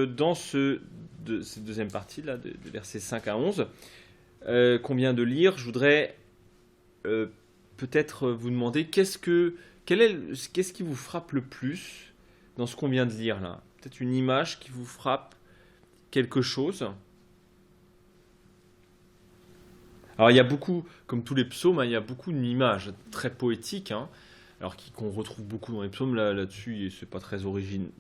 dans cette deuxième partie, là, de versets 5 à 11, qu'on vient de lire, je voudrais peut-être vous demander qu'est-ce qui vous frappe le plus dans ce qu'on vient de lire là? Peut-être une image qui vous frappe quelque chose. Alors il y a beaucoup, comme tous les psaumes, hein, il y a beaucoup d'images très poétiques, hein, alors qu'on retrouve beaucoup dans les psaumes là-dessus, et c'est pas très original,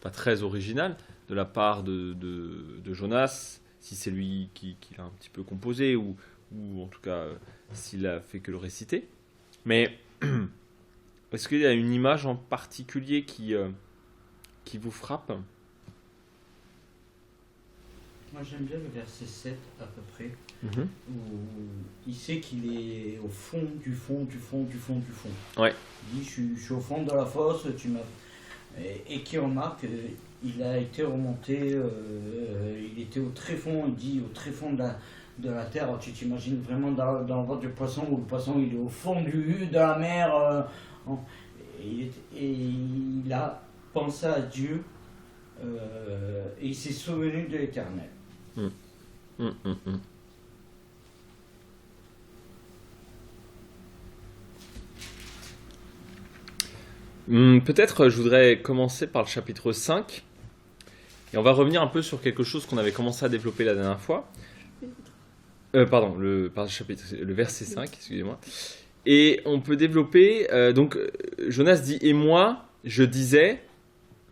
pas très original de la part de Jonas, si c'est lui qui l'a un petit peu composé, ou en tout cas s'il a fait que le réciter. Mais est-ce qu'il y a une image en particulier qui vous frappe? Moi j'aime bien le verset 7 à peu près, Mhm. où il sait qu'il est au fond du fond du fond du fond du fond. Ouais. Il dit je suis au fond de la fosse, et qui remarque il a été remonté, il était au tréfond, il dit au tréfond de la terre. Tu t'imagines vraiment dans le ventre du poisson, où le poisson il est au fond de la mer, et il a pensé à Dieu, et il s'est souvenu de l'Éternel. Mm. Mm, mm, mm. Peut-être je voudrais commencer par le chapitre 5 et on va revenir un peu sur quelque chose qu'on avait commencé à développer la dernière fois. Pardon, le verset 5, excusez-moi. Et on peut développer, Jonas dit « Et moi, je disais »,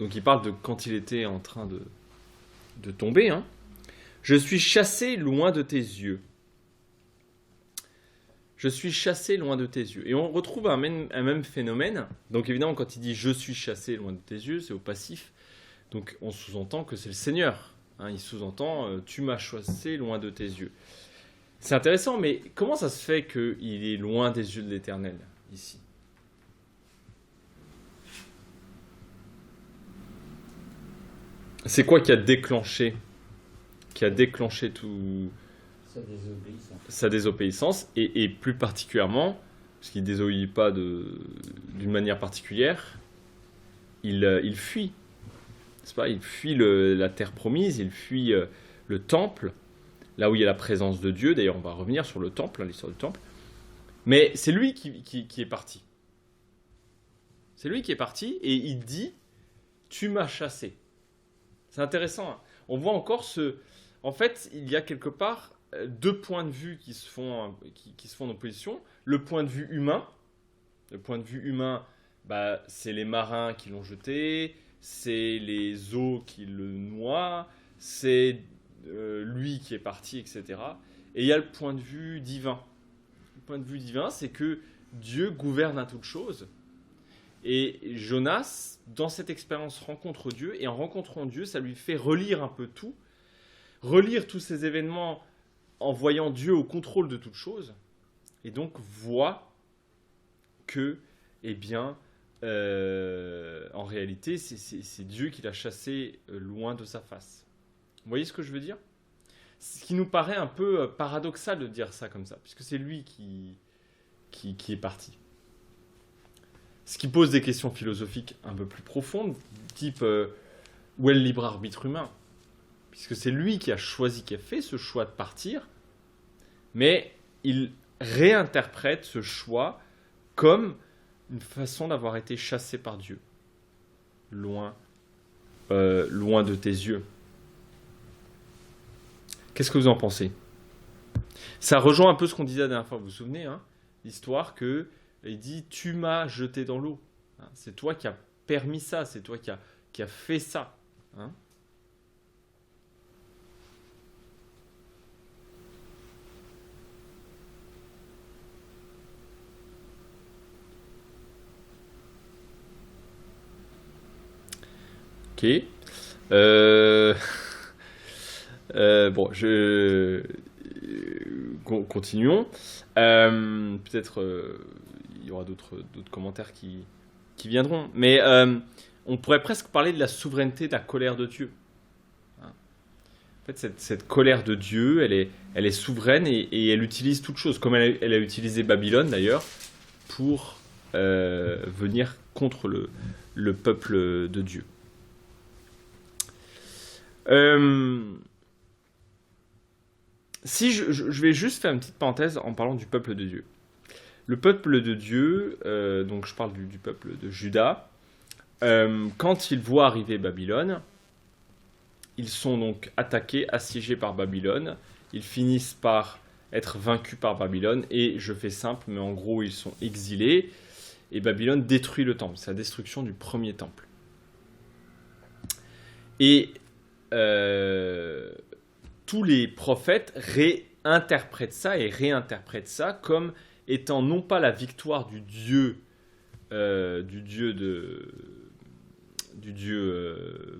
donc il parle de quand il était en train de tomber, hein, « Je suis chassé loin de tes yeux. » Je suis chassé loin de tes yeux. Et on retrouve un même phénomène. Donc évidemment, quand il dit « je suis chassé loin de tes yeux », c'est au passif. Donc on sous-entend que c'est le Seigneur. Hein, il sous-entend « tu m'as chassé loin de tes yeux ». C'est intéressant, mais comment ça se fait qu'il est loin des yeux de l'Éternel, ici? C'est quoi qui a déclenché tout sa désobéissance, et plus particulièrement, parce qu'il ne désobéit pas d'une manière particulière, il fuit, n'est-ce pas? Il fuit la terre promise, il fuit le temple, là où il y a la présence de Dieu. D'ailleurs, on va revenir sur le temple, l'histoire du temple. Mais c'est lui qui est parti. C'est lui qui est parti, et il dit « tu m'as chassé ». C'est intéressant, hein. On voit encore En fait, il y a quelque part deux points de vue qui se font en opposition. Le point de vue humain. Le point de vue humain, c'est les marins qui l'ont jeté, c'est les eaux qui le noient, c'est lui qui est parti, etc. Et il y a le point de vue divin. Le point de vue divin, c'est que Dieu gouverne à toute chose. Et Jonas, dans cette expérience, rencontre Dieu, et en rencontrant Dieu, ça lui fait relire un peu tout, relire tous ces événements en voyant Dieu au contrôle de toute chose, et donc voit que, en réalité, c'est Dieu qui l'a chassé loin de sa face. Vous voyez ce que je veux dire? Ce qui nous paraît un peu paradoxal de dire ça comme ça, puisque c'est lui qui est parti. Ce qui pose des questions philosophiques un peu plus profondes, type où est le libre arbitre humain? Puisque c'est lui qui a choisi, qui a fait ce choix de partir, mais il réinterprète ce choix comme une façon d'avoir été chassé par Dieu, loin de tes yeux. Qu'est-ce que vous en pensez? Ça rejoint un peu ce qu'on disait la dernière fois, vous vous souvenez, hein, l'histoire que il dit « tu m'as jeté dans l'eau ». Hein, c'est toi qui as permis ça, c'est toi qui as fait ça. Hein. Ok. Bon, continuons. Peut-être il y aura d'autres commentaires qui viendront. Mais on pourrait presque parler de la souveraineté de la colère de Dieu. Hein. En fait, cette colère de Dieu, elle est souveraine, et elle utilise toutes choses, comme elle a utilisé Babylone d'ailleurs, pour venir contre le peuple de Dieu. Si je vais juste faire une petite parenthèse en parlant du peuple de Dieu. Le peuple de Dieu, donc je parle du peuple de Juda, quand ils voient arriver Babylone, ils sont donc attaqués, assiégés par Babylone, ils finissent par être vaincus par Babylone, et je fais simple, mais en gros ils sont exilés, et Babylone détruit le temple, c'est la destruction du premier temple. Et tous les prophètes réinterprètent ça comme étant non pas la victoire du dieu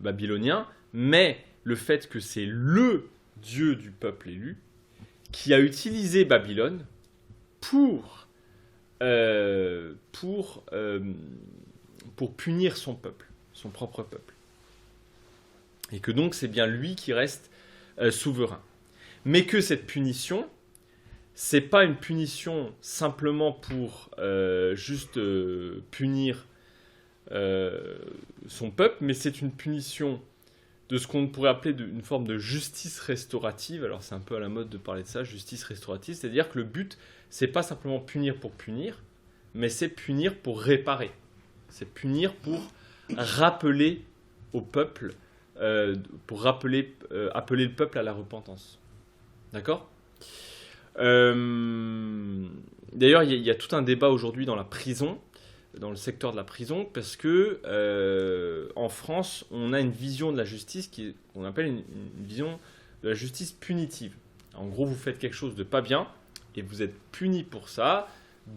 babylonien, mais le fait que c'est le Dieu du peuple élu qui a utilisé Babylone pour punir son peuple, son propre peuple. Et que donc c'est bien lui qui reste souverain. Mais que cette punition, c'est pas une punition simplement pour juste punir son peuple, mais c'est une punition de ce qu'on pourrait appeler une forme de justice restaurative. Alors c'est un peu à la mode de parler de ça, justice restaurative, c'est-à-dire que le but, c'est pas simplement punir pour punir, mais c'est punir pour réparer. C'est punir pour rappeler au peuple, appeler le peuple à la repentance. D'accord ? D'ailleurs, il y a tout un débat aujourd'hui dans la prison, dans le secteur de la prison, parce que en France, on a une vision de la justice qu'on appelle une vision de la justice punitive. En gros, vous faites quelque chose de pas bien et vous êtes puni pour ça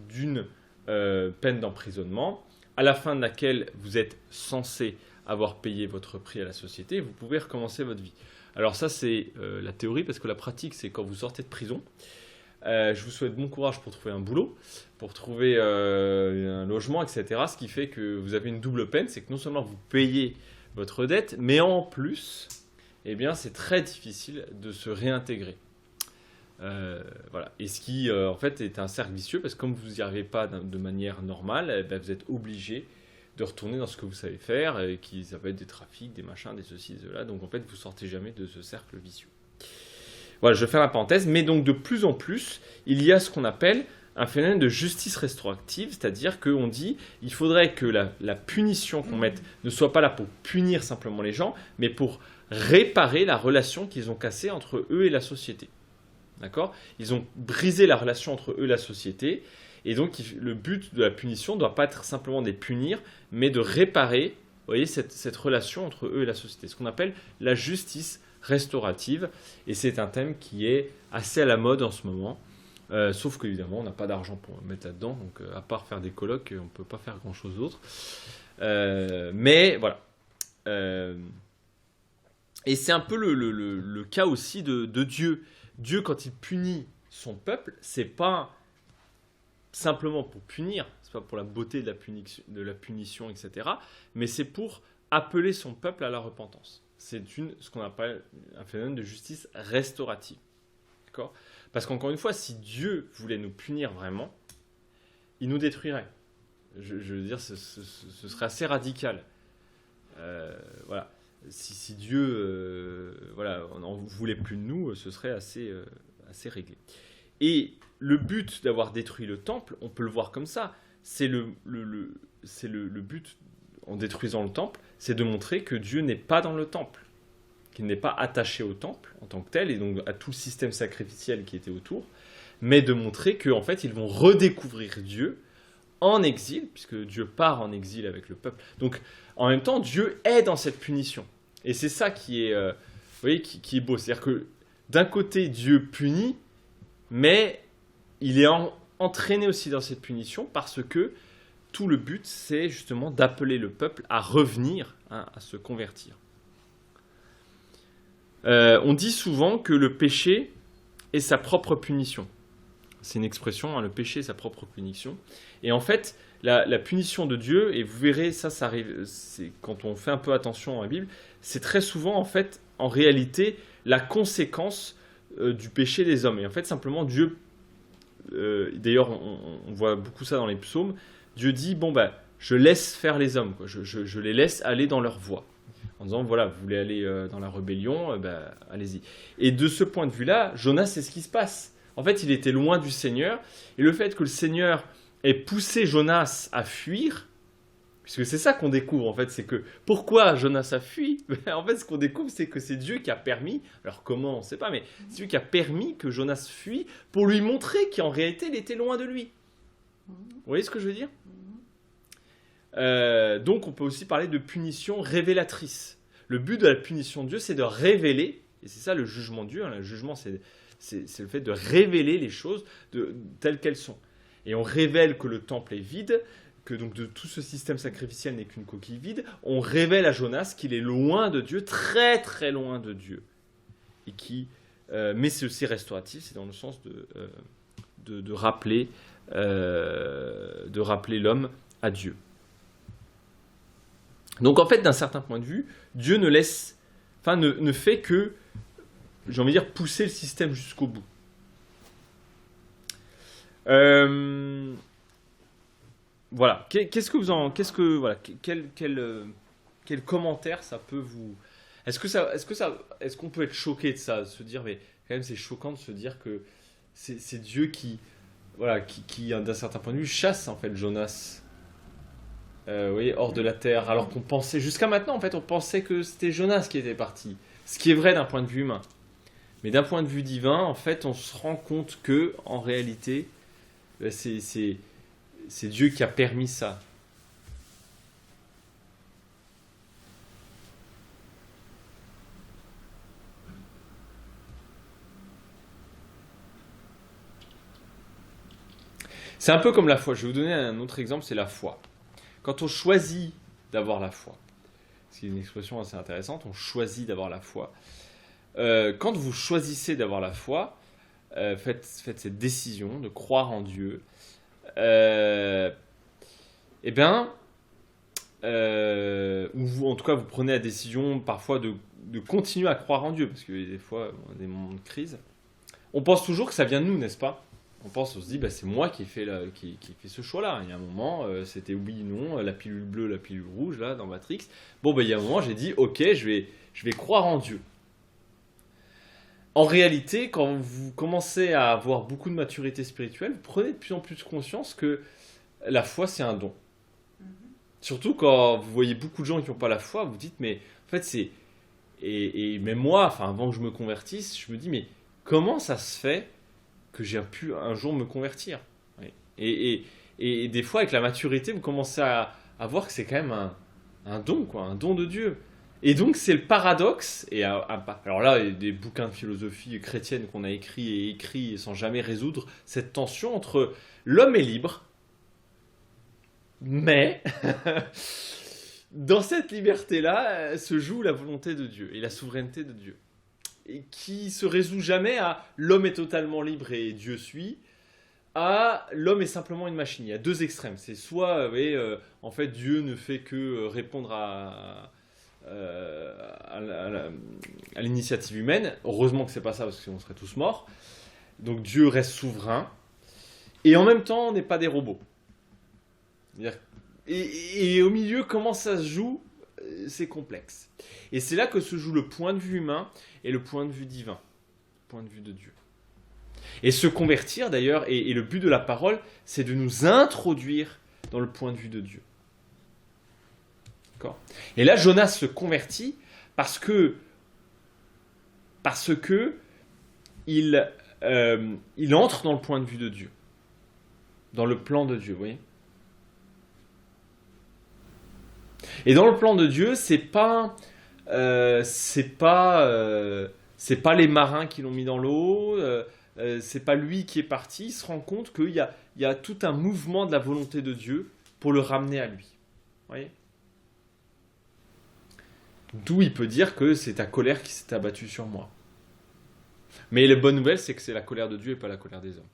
d'une peine d'emprisonnement, à la fin de laquelle vous êtes censé avoir payé votre prix à la société, vous pouvez recommencer votre vie. Alors ça, c'est la théorie, parce que la pratique, c'est quand vous sortez de prison. Je vous souhaite bon courage pour trouver un boulot, pour trouver un logement, etc. Ce qui fait que vous avez une double peine, c'est que non seulement vous payez votre dette, mais en plus, eh bien, c'est très difficile de se réintégrer. Voilà. Et ce qui, en fait, est un cercle vicieux, parce que comme vous n'y arrivez pas de manière normale, eh bien, vous êtes obligé de retourner dans ce que vous savez faire, ça peut être des trafics, des machins, des ceci, des cela. Donc en fait, vous sortez jamais de ce cercle vicieux. Voilà, je fais la parenthèse, mais donc de plus en plus, il y a ce qu'on appelle un phénomène de justice restaurative, c'est-à-dire qu'on dit il faudrait que la punition qu'on mette ne soit pas là pour punir simplement les gens, mais pour réparer la relation qu'ils ont cassée entre eux et la société. D'accord ? Ils ont brisé la relation entre eux et la société, et donc le but de la punition ne doit pas être simplement de les punir, mais de réparer, vous voyez, cette relation entre eux et la société. Ce qu'on appelle la justice restaurative, et c'est un thème qui est assez à la mode en ce moment, sauf qu'évidemment on n'a pas d'argent pour mettre là-dedans, donc à part faire des colloques, on ne peut pas faire grand-chose d'autre. Mais voilà. Et c'est un peu le cas aussi de Dieu. Dieu, quand il punit son peuple, c'est pas simplement pour punir, c'est pas pour la beauté de la punition, etc., mais c'est pour appeler son peuple à la repentance. C'est ce qu'on appelle un phénomène de justice restaurative. D'accord ? Parce qu'encore une fois, si Dieu voulait nous punir vraiment, il nous détruirait. Je veux dire, ce serait assez radical. Voilà. Si Dieu n'en voulait plus de nous, ce serait assez réglé. Et le but d'avoir détruit le temple, on peut le voir comme ça. C'est le but, en détruisant le temple, c'est de montrer que Dieu n'est pas dans le temple, qu'il n'est pas attaché au temple en tant que tel, et donc à tout le système sacrificiel qui était autour, mais de montrer qu'en fait, ils vont redécouvrir Dieu en exil, puisque Dieu part en exil avec le peuple. Donc, en même temps, Dieu est dans cette punition. Et c'est ça qui est, vous voyez, qui est beau. C'est-à-dire que d'un côté, Dieu punit, mais il est entraîné aussi dans cette punition parce que tout le but, c'est justement d'appeler le peuple à revenir, à se convertir. On dit souvent que le péché est sa propre punition. C'est une expression, le péché est sa propre punition. Et en fait, la punition de Dieu, et vous verrez, ça arrive, quand on fait un peu attention à la Bible, c'est très souvent, en fait, en réalité, la conséquence du péché des hommes. Et en fait, simplement, Dieu, d'ailleurs, on voit beaucoup ça dans les psaumes, Dieu dit, je laisse faire les hommes, quoi. Je les laisse aller dans leur voie. en disant voilà, vous voulez aller dans la rébellion, allez-y. Et de ce point de vue-là, Jonas, c'est ce qui se passe. En fait, il était loin du Seigneur, et le fait que le Seigneur ait poussé Jonas à fuir, puisque c'est ça qu'on découvre en fait, c'est que pourquoi Jonas a fui. En fait, ce qu'on découvre, c'est que c'est Dieu qui a permis, alors comment, on ne sait pas, mais c'est Dieu qui a permis que Jonas fuit pour lui montrer qu'en réalité, il était loin de lui. Vous voyez ce que je veux dire ? Donc, on peut aussi parler de punition révélatrice. Le but de la punition de Dieu, c'est de révéler, et c'est ça le jugement de Dieu. Le jugement, c'est le fait de révéler les choses telles qu'elles sont. Et on révèle que le temple est vide, que donc de tout ce système sacrificiel n'est qu'une coquille vide. On révèle à Jonas qu'il est loin de Dieu, très très loin de Dieu. Et mais c'est aussi restauratif, c'est dans le sens de rappeler l'homme à Dieu. Donc en fait, d'un certain point de vue, Dieu ne fait que, j'ai envie de dire, pousser le système jusqu'au bout. Voilà. Quel commentaire ça peut vous... Est-ce qu'on peut être choqué de ça, de se dire, mais quand même c'est choquant de se dire que c'est Dieu qui d'un certain point de vue chasse en fait Jonas, vous voyez, hors de la terre, alors qu'on pensait jusqu'à maintenant en fait, on pensait que c'était Jonas qui était parti, ce qui est vrai d'un point de vue humain, mais d'un point de vue divin, en fait, on se rend compte que en réalité, c'est Dieu qui a permis ça. C'est un peu comme la foi. Je vais vous donner un autre exemple, c'est la foi. Quand on choisit d'avoir la foi, c'est une expression assez intéressante, on choisit d'avoir la foi. Quand vous choisissez d'avoir la foi, faites cette décision de croire en Dieu, ou en tout cas vous prenez la décision parfois de continuer à croire en Dieu, parce que des fois, on a des moments de crise. On pense toujours que ça vient de nous, n'est-ce pas ? On se dit, c'est moi qui ai fait ce choix-là. Il y a un moment, c'était oui, non, la pilule bleue, la pilule rouge, là, dans Matrix. Il y a un moment, j'ai dit, ok, je vais croire en Dieu. En réalité, quand vous commencez à avoir beaucoup de maturité spirituelle, vous prenez de plus en plus conscience que la foi, c'est un don. Surtout quand vous voyez beaucoup de gens qui n'ont pas la foi, vous dites, mais en fait, c'est... Et même moi, avant que je me convertisse, je me dis, mais comment ça se fait que j'ai pu un jour me convertir. Et des fois, avec la maturité, vous commencez à voir que c'est quand même un don, un don de Dieu. Et donc, c'est le paradoxe. Alors là, il y a des bouquins de philosophie chrétienne qu'on a écrits sans jamais résoudre cette tension entre l'homme est libre, mais dans cette liberté-là se joue la volonté de Dieu et la souveraineté de Dieu. Et qui se résout jamais à l'homme est totalement libre et Dieu suit, à l'homme est simplement une machine. Il y a deux extrêmes. C'est soit, en fait, Dieu ne fait que répondre à l'initiative humaine. Heureusement que c'est pas ça, parce que sinon on serait tous morts. Donc Dieu reste souverain. Et en même temps, on n'est pas des robots. Et au milieu, comment ça se joue ? C'est complexe. Et c'est là que se joue le point de vue humain et le point de vue divin, le point de vue de Dieu. Et se convertir d'ailleurs, et le but de la parole, c'est de nous introduire dans le point de vue de Dieu. D'accord ? Et là, Jonas se convertit parce que il entre dans le point de vue de Dieu, dans le plan de Dieu, vous voyez ? Et dans le plan de Dieu, c'est pas les marins qui l'ont mis dans l'eau, c'est pas lui qui est parti. Il se rend compte qu'il y a tout un mouvement de la volonté de Dieu pour le ramener à lui. Vous voyez ? D'où il peut dire que c'est ta colère qui s'est abattue sur moi. Mais la bonne nouvelle, c'est que c'est la colère de Dieu et pas la colère des hommes.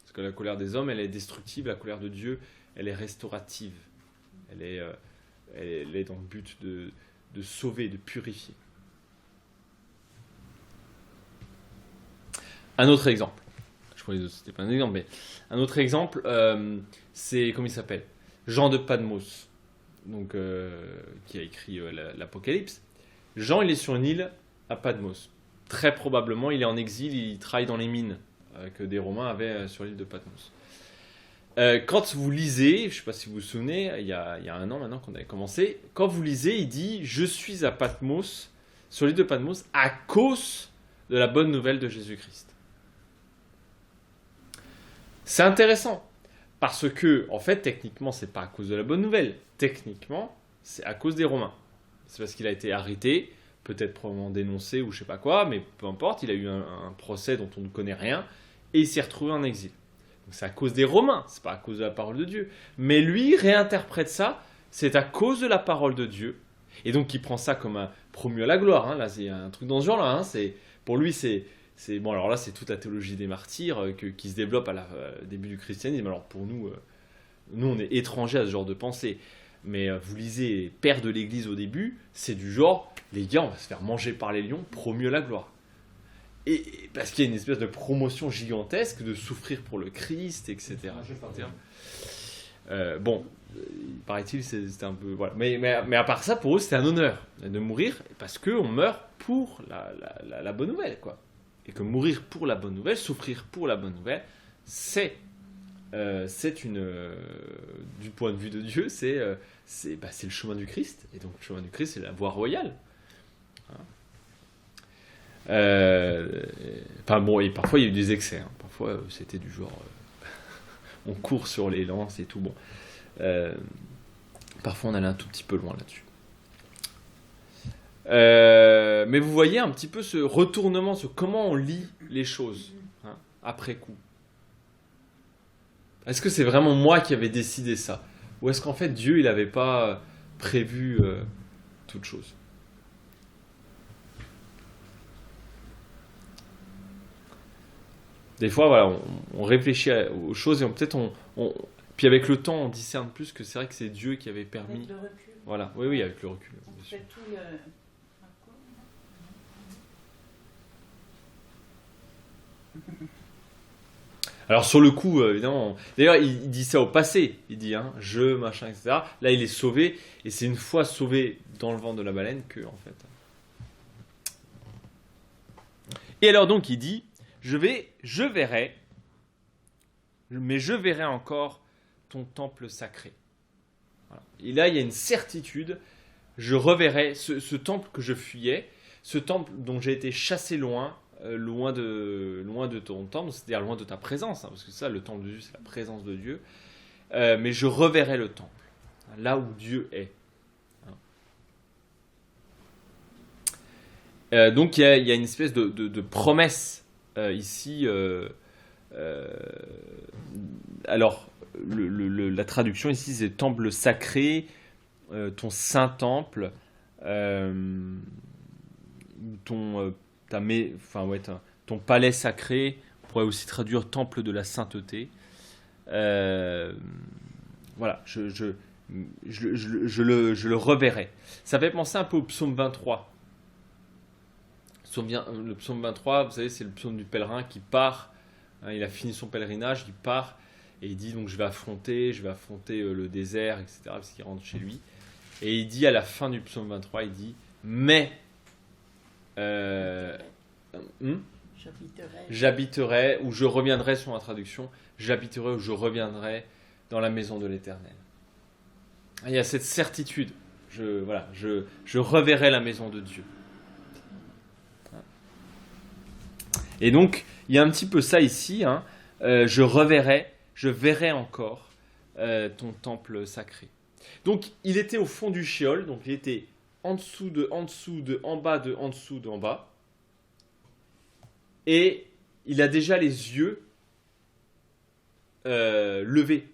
Parce que la colère des hommes, elle est destructive, la colère de Dieu, elle est restaurative. Elle est dans le but de sauver, de purifier. Un autre exemple. Je crois que c'était pas un exemple, mais un autre exemple, c'est, comment il s'appelle ? Jean de Patmos. donc, qui a écrit l'Apocalypse. Jean, il est sur une île à Patmos. Très probablement, il est en exil, il travaille dans les mines que des Romains avaient sur l'île de Patmos. Quand vous lisez, je ne sais pas si vous vous souvenez, il y a 1 an maintenant qu'on avait commencé, quand vous lisez, il dit « Je suis à Patmos, sur l'île de Patmos, à cause de la bonne nouvelle de Jésus-Christ. » C'est intéressant, parce que, en fait, techniquement, c'est pas à cause de la bonne nouvelle. Techniquement, c'est à cause des Romains. C'est parce qu'il a été arrêté, peut-être probablement dénoncé ou je sais pas quoi, mais peu importe, il a eu un procès dont on ne connaît rien, et il s'est retrouvé en exil. Donc c'est à cause des Romains, c'est pas à cause de la parole de Dieu. Mais lui réinterprète ça, c'est à cause de la parole de Dieu. Et donc il prend ça comme un promu à la gloire. Hein. Là, c'est un truc dans ce genre-là. Hein. Pour lui, bon, alors là, c'est toute la théologie des martyrs qui se développe à début du christianisme. Alors pour nous, on est étrangers à ce genre de pensée. Mais vous lisez Père de l'Église au début, c'est du genre, les gars, on va se faire manger par les lions, promu à la gloire. Et parce qu'il y a une espèce de promotion gigantesque de souffrir pour le Christ, etc. Bon, paraît-il, c'était un peu... Voilà. Mais à part ça, pour eux, c'était un honneur de mourir, parce qu'on meurt pour la bonne nouvelle, quoi. Et que mourir pour la bonne nouvelle, souffrir pour la bonne nouvelle, c'est une... du point de vue de Dieu, c'est le chemin du Christ. Et donc, le chemin du Christ, c'est la voie royale. Hein. Enfin bon, et parfois il y a eu des excès. Hein. Parfois c'était du genre on court sur les lances et tout. Bon, parfois on allait un tout petit peu loin là-dessus. Mais vous voyez un petit peu ce retournement sur comment on lit les choses hein, après coup. Est-ce que c'est vraiment moi qui avais décidé ça, ou est-ce qu'en fait Dieu il n'avait pas prévu toute chose? Des fois, voilà, on réfléchit aux choses et puis avec le temps, on discerne plus que c'est vrai que c'est Dieu qui avait permis. Avec le recul. Voilà, oui, avec le recul. On fait tout le... Alors sur le coup, évidemment, d'ailleurs, il dit ça au passé. Il dit, hein, je, machin, etc. Là, il est sauvé, et c'est une fois sauvé dans le ventre de la baleine que, en fait. Et alors donc, il dit. Je verrai, mais je verrai encore ton temple sacré. Voilà. Et là, il y a une certitude, je reverrai ce temple que je fuyais, ce temple dont j'ai été chassé loin de ton temple, c'est-à-dire loin de ta présence, hein, parce que ça, le temple de Dieu, c'est la présence de Dieu, mais je reverrai le temple, là où Dieu est. Donc, il y a une espèce de promesse ici, alors la traduction ici c'est temple sacré, ton saint temple, ton palais sacré, on pourrait aussi traduire temple de la sainteté. Voilà, je le reverrai. Ça fait penser un peu au psaume 23. Le psaume 23, vous savez, c'est le psaume du pèlerin qui part, hein, il a fini son pèlerinage, il part, et il dit donc je vais affronter le désert, etc., parce qu'il rentre chez lui. Et il dit à la fin du psaume 23, il dit « Mais j'habiterai, ou je reviendrai » sur la traduction, « J'habiterai ou je reviendrai dans la maison de l'Éternel. » Il y a cette certitude, je reverrai la maison de Dieu. Et donc, il y a un petit peu ça ici, hein, je verrai encore ton temple sacré. Donc, il était au fond du Sheol, donc il était en dessous, en bas. Et il a déjà les yeux levés,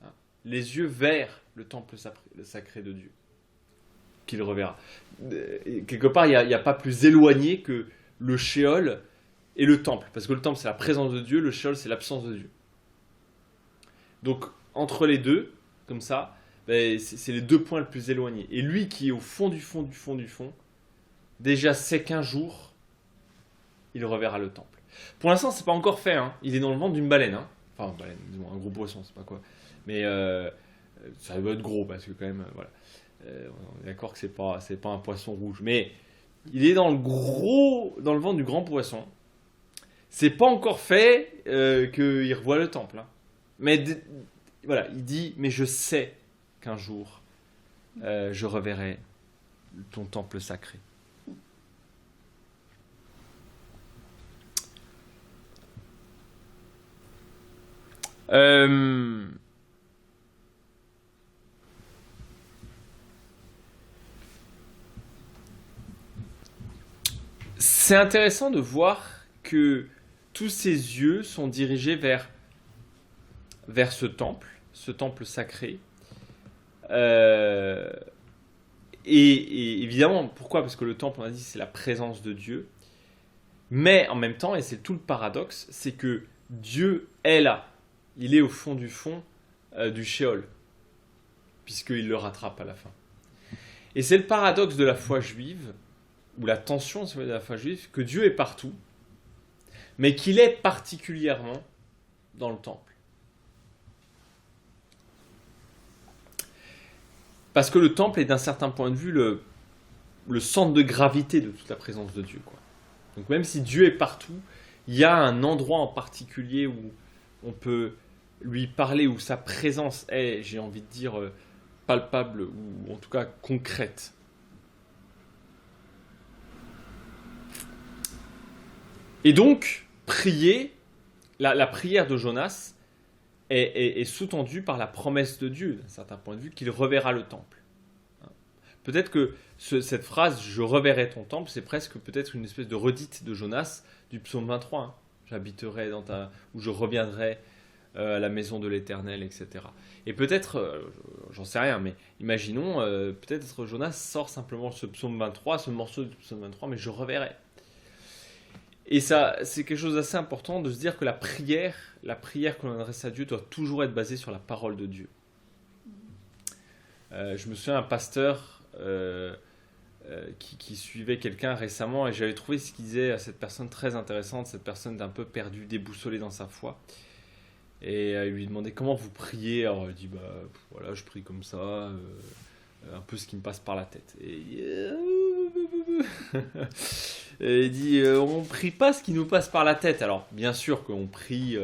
hein, les yeux vers le temple sacré de Dieu, qu'il reverra. Quelque part, il n'y a pas plus éloigné que le Sheol et le temple, parce que le temple c'est la présence de Dieu, le Sheol c'est l'absence de Dieu. Donc entre les deux, comme ça, c'est les deux points les plus éloignés. Et lui qui est au fond du fond, déjà sait qu'un jour, il reverra le temple. Pour l'instant, c'est pas encore fait, hein. Il est dans le ventre d'une baleine, hein. Enfin, baleine, disons, un gros poisson, c'est pas quoi. Mais Ça doit être gros parce que quand même, voilà. On est d'accord que c'est pas un poisson rouge, mais il est dans le ventre du grand poisson. C'est pas encore fait qu'il revoit le temple. Hein. Mais voilà, il dit, mais je sais qu'un jour, je reverrai ton temple sacré. C'est intéressant de voir que tous ses yeux sont dirigés vers ce temple sacré. Et évidemment, pourquoi ? Parce que le temple, on a dit, c'est la présence de Dieu. Mais en même temps, et c'est tout le paradoxe, c'est que Dieu est là. Il est au fond du Sheol, puisqu'il le rattrape à la fin. Et c'est le paradoxe de la foi juive, ou la tension de la foi juive, que Dieu est partout, mais qu'il est particulièrement dans le temple. Parce que le temple est d'un certain point de vue le centre de gravité de toute la présence de Dieu, quoi. Donc même si Dieu est partout, il y a un endroit en particulier où on peut lui parler, où sa présence est, j'ai envie de dire, palpable, ou en tout cas concrète. Et donc, prier, la prière de Jonas est sous-tendue par la promesse de Dieu, d'un certain point de vue, qu'il reverra le temple. Peut-être que cette phrase « je reverrai ton temple », c'est presque peut-être une espèce de redite de Jonas du psaume 23. Hein. J'habiterai ou je reviendrai à la maison de l'Éternel, etc. Et peut-être, j'en sais rien, mais imaginons, peut-être Jonas sort simplement ce psaume 23, ce morceau du psaume 23, mais je reverrai. Et ça, c'est quelque chose d'assez important de se dire que la prière que l'on adresse à Dieu doit toujours être basée sur la parole de Dieu. Je me souviens d'un pasteur qui suivait quelqu'un récemment et j'avais trouvé ce qu'il disait à cette personne très intéressante, cette personne d'un peu perdue, déboussolée dans sa foi. Et il lui demandait comment vous priez. Alors il dit voilà, je prie comme ça, un peu ce qui me passe par la tête. Et il dit on prie pas ce qui nous passe par la tête. Alors bien sûr qu'on prie,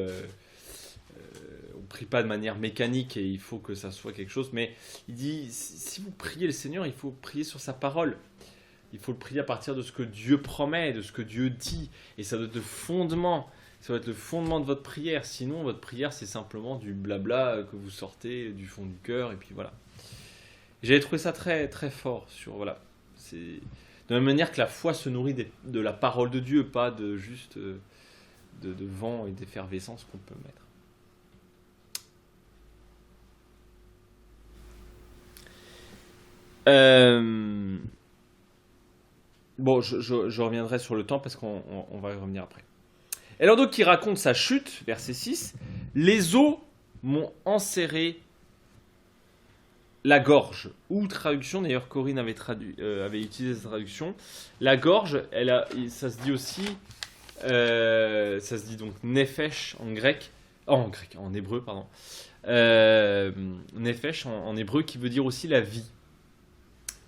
on prie pas de manière mécanique et il faut que ça soit quelque chose. Mais il dit si vous priez le Seigneur, il faut prier sur sa parole. Il faut le prier à partir de ce que Dieu promet, de ce que Dieu dit. Et ça doit être le fondement. Ça va être le fondement de votre prière. Sinon, votre prière, c'est simplement du blabla que vous sortez du fond du cœur. Et puis voilà. J'avais trouvé ça très, très fort. Voilà. C'est de la même manière que la foi se nourrit de la parole de Dieu, pas de juste de vent et d'effervescence qu'on peut mettre. Bon, je reviendrai sur le temps parce qu'on va y revenir après. Et alors donc, il raconte sa chute, verset 6. « Les eaux m'ont enserré la gorge. » Ou traduction, d'ailleurs Corinne avait utilisé cette traduction. La gorge, ça se dit aussi, ça se dit donc nefesh en hébreu, pardon. Nefesh en hébreu qui veut dire aussi la vie.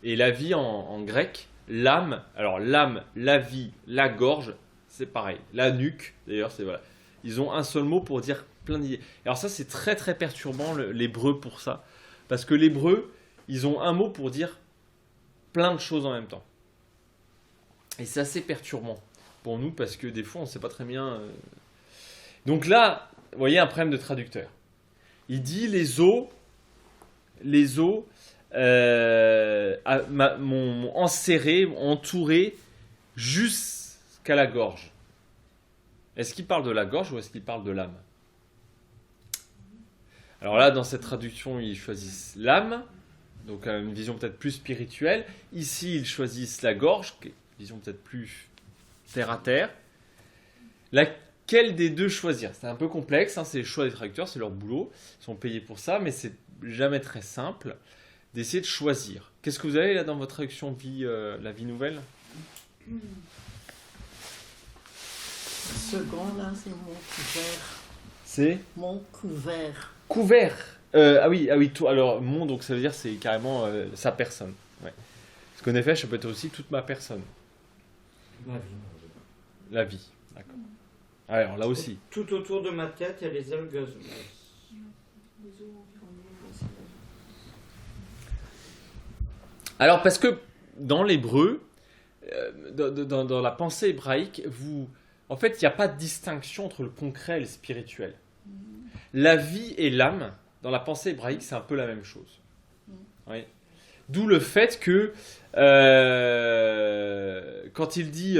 Et la vie en grec, l'âme, alors l'âme, la vie, la gorge, c'est pareil. La nuque, d'ailleurs, c'est voilà. Ils ont un seul mot pour dire plein d'idées. Alors ça, c'est très très perturbant l'hébreu pour ça. Parce que l'hébreu, ils ont un mot pour dire plein de choses en même temps. Et c'est assez perturbant pour nous parce que des fois, on ne sait pas très bien. Donc là, vous voyez un problème de traducteur. Il dit les eaux m'ont enserré, m'ont entouré jusqu'à la gorge. Est-ce qu'il parle de la gorge ou est-ce qu'il parle de l'âme ? Alors là, dans cette traduction, ils choisissent l'âme, donc une vision peut-être plus spirituelle. Ici, ils choisissent la gorge, qui est une vision peut-être plus terre à terre. Laquelle des deux choisir ? C'est un peu complexe, hein, c'est le choix des traducteurs, c'est leur boulot, ils sont payés pour ça, mais c'est jamais très simple d'essayer de choisir. Qu'est-ce que vous avez là dans votre traduction la vie nouvelle ? Second, là, c'est mon couvert. C'est mon couvert. Couvert. Ah oui, tout. Alors, mon, donc ça veut dire c'est carrément sa personne. Ouais. Parce qu'en effet, ça peut être aussi toute ma personne. Ma vie. La vie, d'accord. Alors là aussi. Tout autour de ma tête, il y a les algues. Alors parce que dans l'hébreu, dans la pensée hébraïque, en fait, il n'y a pas de distinction entre le concret et le spirituel. La vie et l'âme, dans la pensée hébraïque, c'est un peu la même chose. Oui. D'où le fait que quand il dit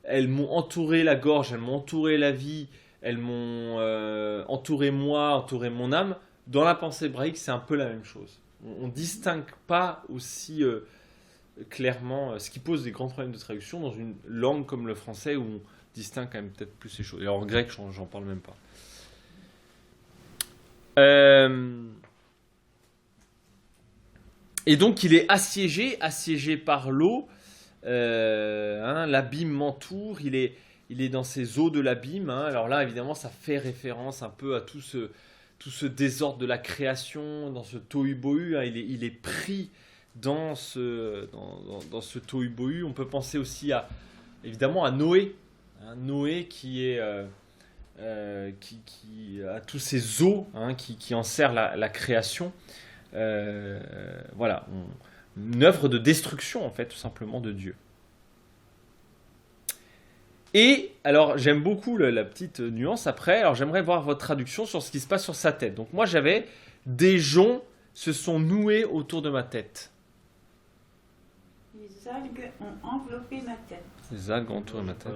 elles m'ont entouré la gorge, elles m'ont entouré la vie, elles m'ont entouré moi, entouré mon âme, dans la pensée hébraïque, c'est un peu la même chose. On ne distingue pas aussi clairement, ce qui pose des grands problèmes de traduction dans une langue comme le français où on distingue quand même peut-être plus ces choses. Et en grec, j'en parle même pas. Et donc il est assiégé par l'eau. L'abîme m'entoure. Il est dans ces eaux de l'abîme. Alors là, évidemment, ça fait référence un peu à tout ce désordre de la création, dans ce tohu-bohu. Il est pris dans ce tohu-bohu. On peut penser aussi évidemment à Noé. Noé qui est qui a tous ces eaux qui enserrent la création. Voilà, une œuvre de destruction en fait, tout simplement de Dieu. Et alors j'aime beaucoup la petite nuance après. Alors j'aimerais voir votre traduction sur ce qui se passe sur sa tête. Donc moi j'avais des joncs se sont noués autour de ma tête. Les algues ont enveloppé ma tête. Les algues ont entouré ma tête.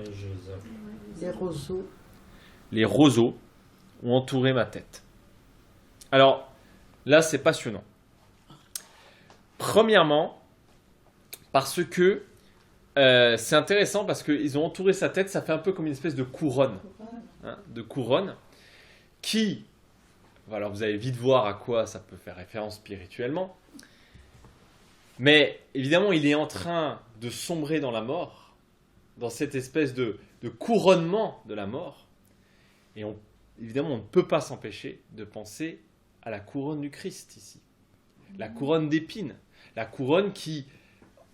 Les roseaux. Les roseaux ont entouré ma tête. Alors là c'est passionnant. Premièrement, parce que c'est intéressant parce qu'ils ont entouré sa tête, ça fait un peu comme une espèce de couronne. De couronne qui, alors vous allez vite voir à quoi ça peut faire référence spirituellement, mais évidemment il est en train de sombrer dans la mort, dans cette espèce de couronnement de la mort, et évidemment on ne peut pas s'empêcher de penser à la couronne du Christ ici, la couronne d'épines, la couronne qui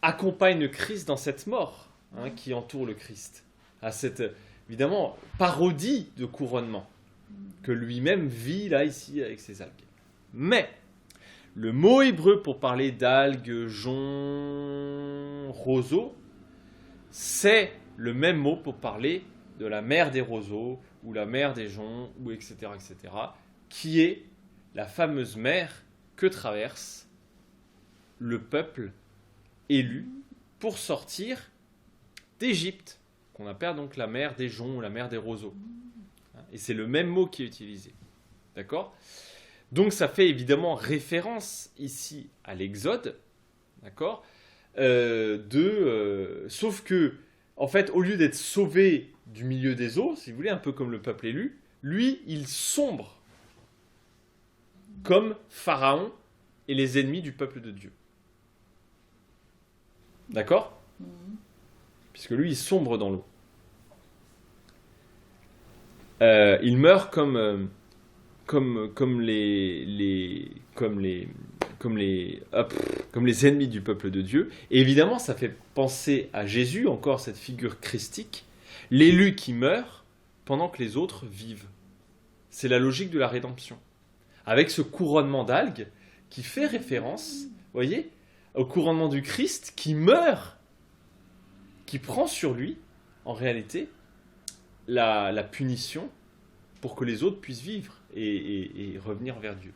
accompagne le Christ dans cette mort qui entoure le Christ, à cette évidemment parodie de couronnement que lui-même vit là ici avec ses algues. Mais le mot hébreu pour parler d'algues, joncs, roseaux, c'est le même mot pour parler de la mer des roseaux ou la mer des joncs ou etc., qui est la fameuse mer que traverse le peuple élu pour sortir d'Égypte, qu'on appelle donc la mer des joncs ou la mer des roseaux. Et c'est le même mot qui est utilisé. D'accord ? Donc ça fait évidemment référence ici à l'Exode, d'accord ? Sauf que, en fait, au lieu d'être sauvé du milieu des eaux, si vous voulez, un peu comme le peuple élu, lui, il sombre comme Pharaon et les ennemis du peuple de Dieu. D'accord ? Puisque lui, il sombre dans l'eau. Il meurt comme les ennemis du peuple de Dieu. Et évidemment, ça fait penser à Jésus, encore cette figure christique, l'élu qui meurt pendant que les autres vivent. C'est la logique de la rédemption. Avec ce couronnement d'algues qui fait référence, voyez, au couronnement du Christ qui meurt, qui prend sur lui, en réalité, la punition pour que les autres puissent vivre et revenir vers Dieu.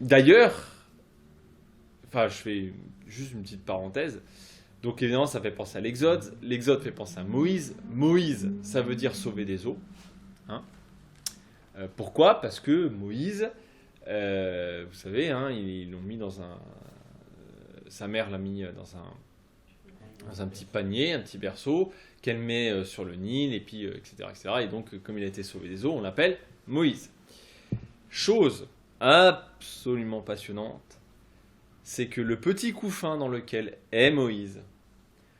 D'ailleurs, je fais juste une petite parenthèse. Donc évidemment, ça fait penser à l'Exode. L'Exode fait penser à Moïse. Moïse, ça veut dire sauver des eaux. Pourquoi ? Parce que Moïse, vous savez, ils l'ont mis dans un... sa mère l'a mis dans un petit panier, un petit berceau, qu'elle met sur le Nil, et puis, etc., etc. Et donc, comme il a été sauvé des eaux, on l'appelle Moïse. Chose absolument passionnante. c'est que le petit couffin dans lequel est Moïse,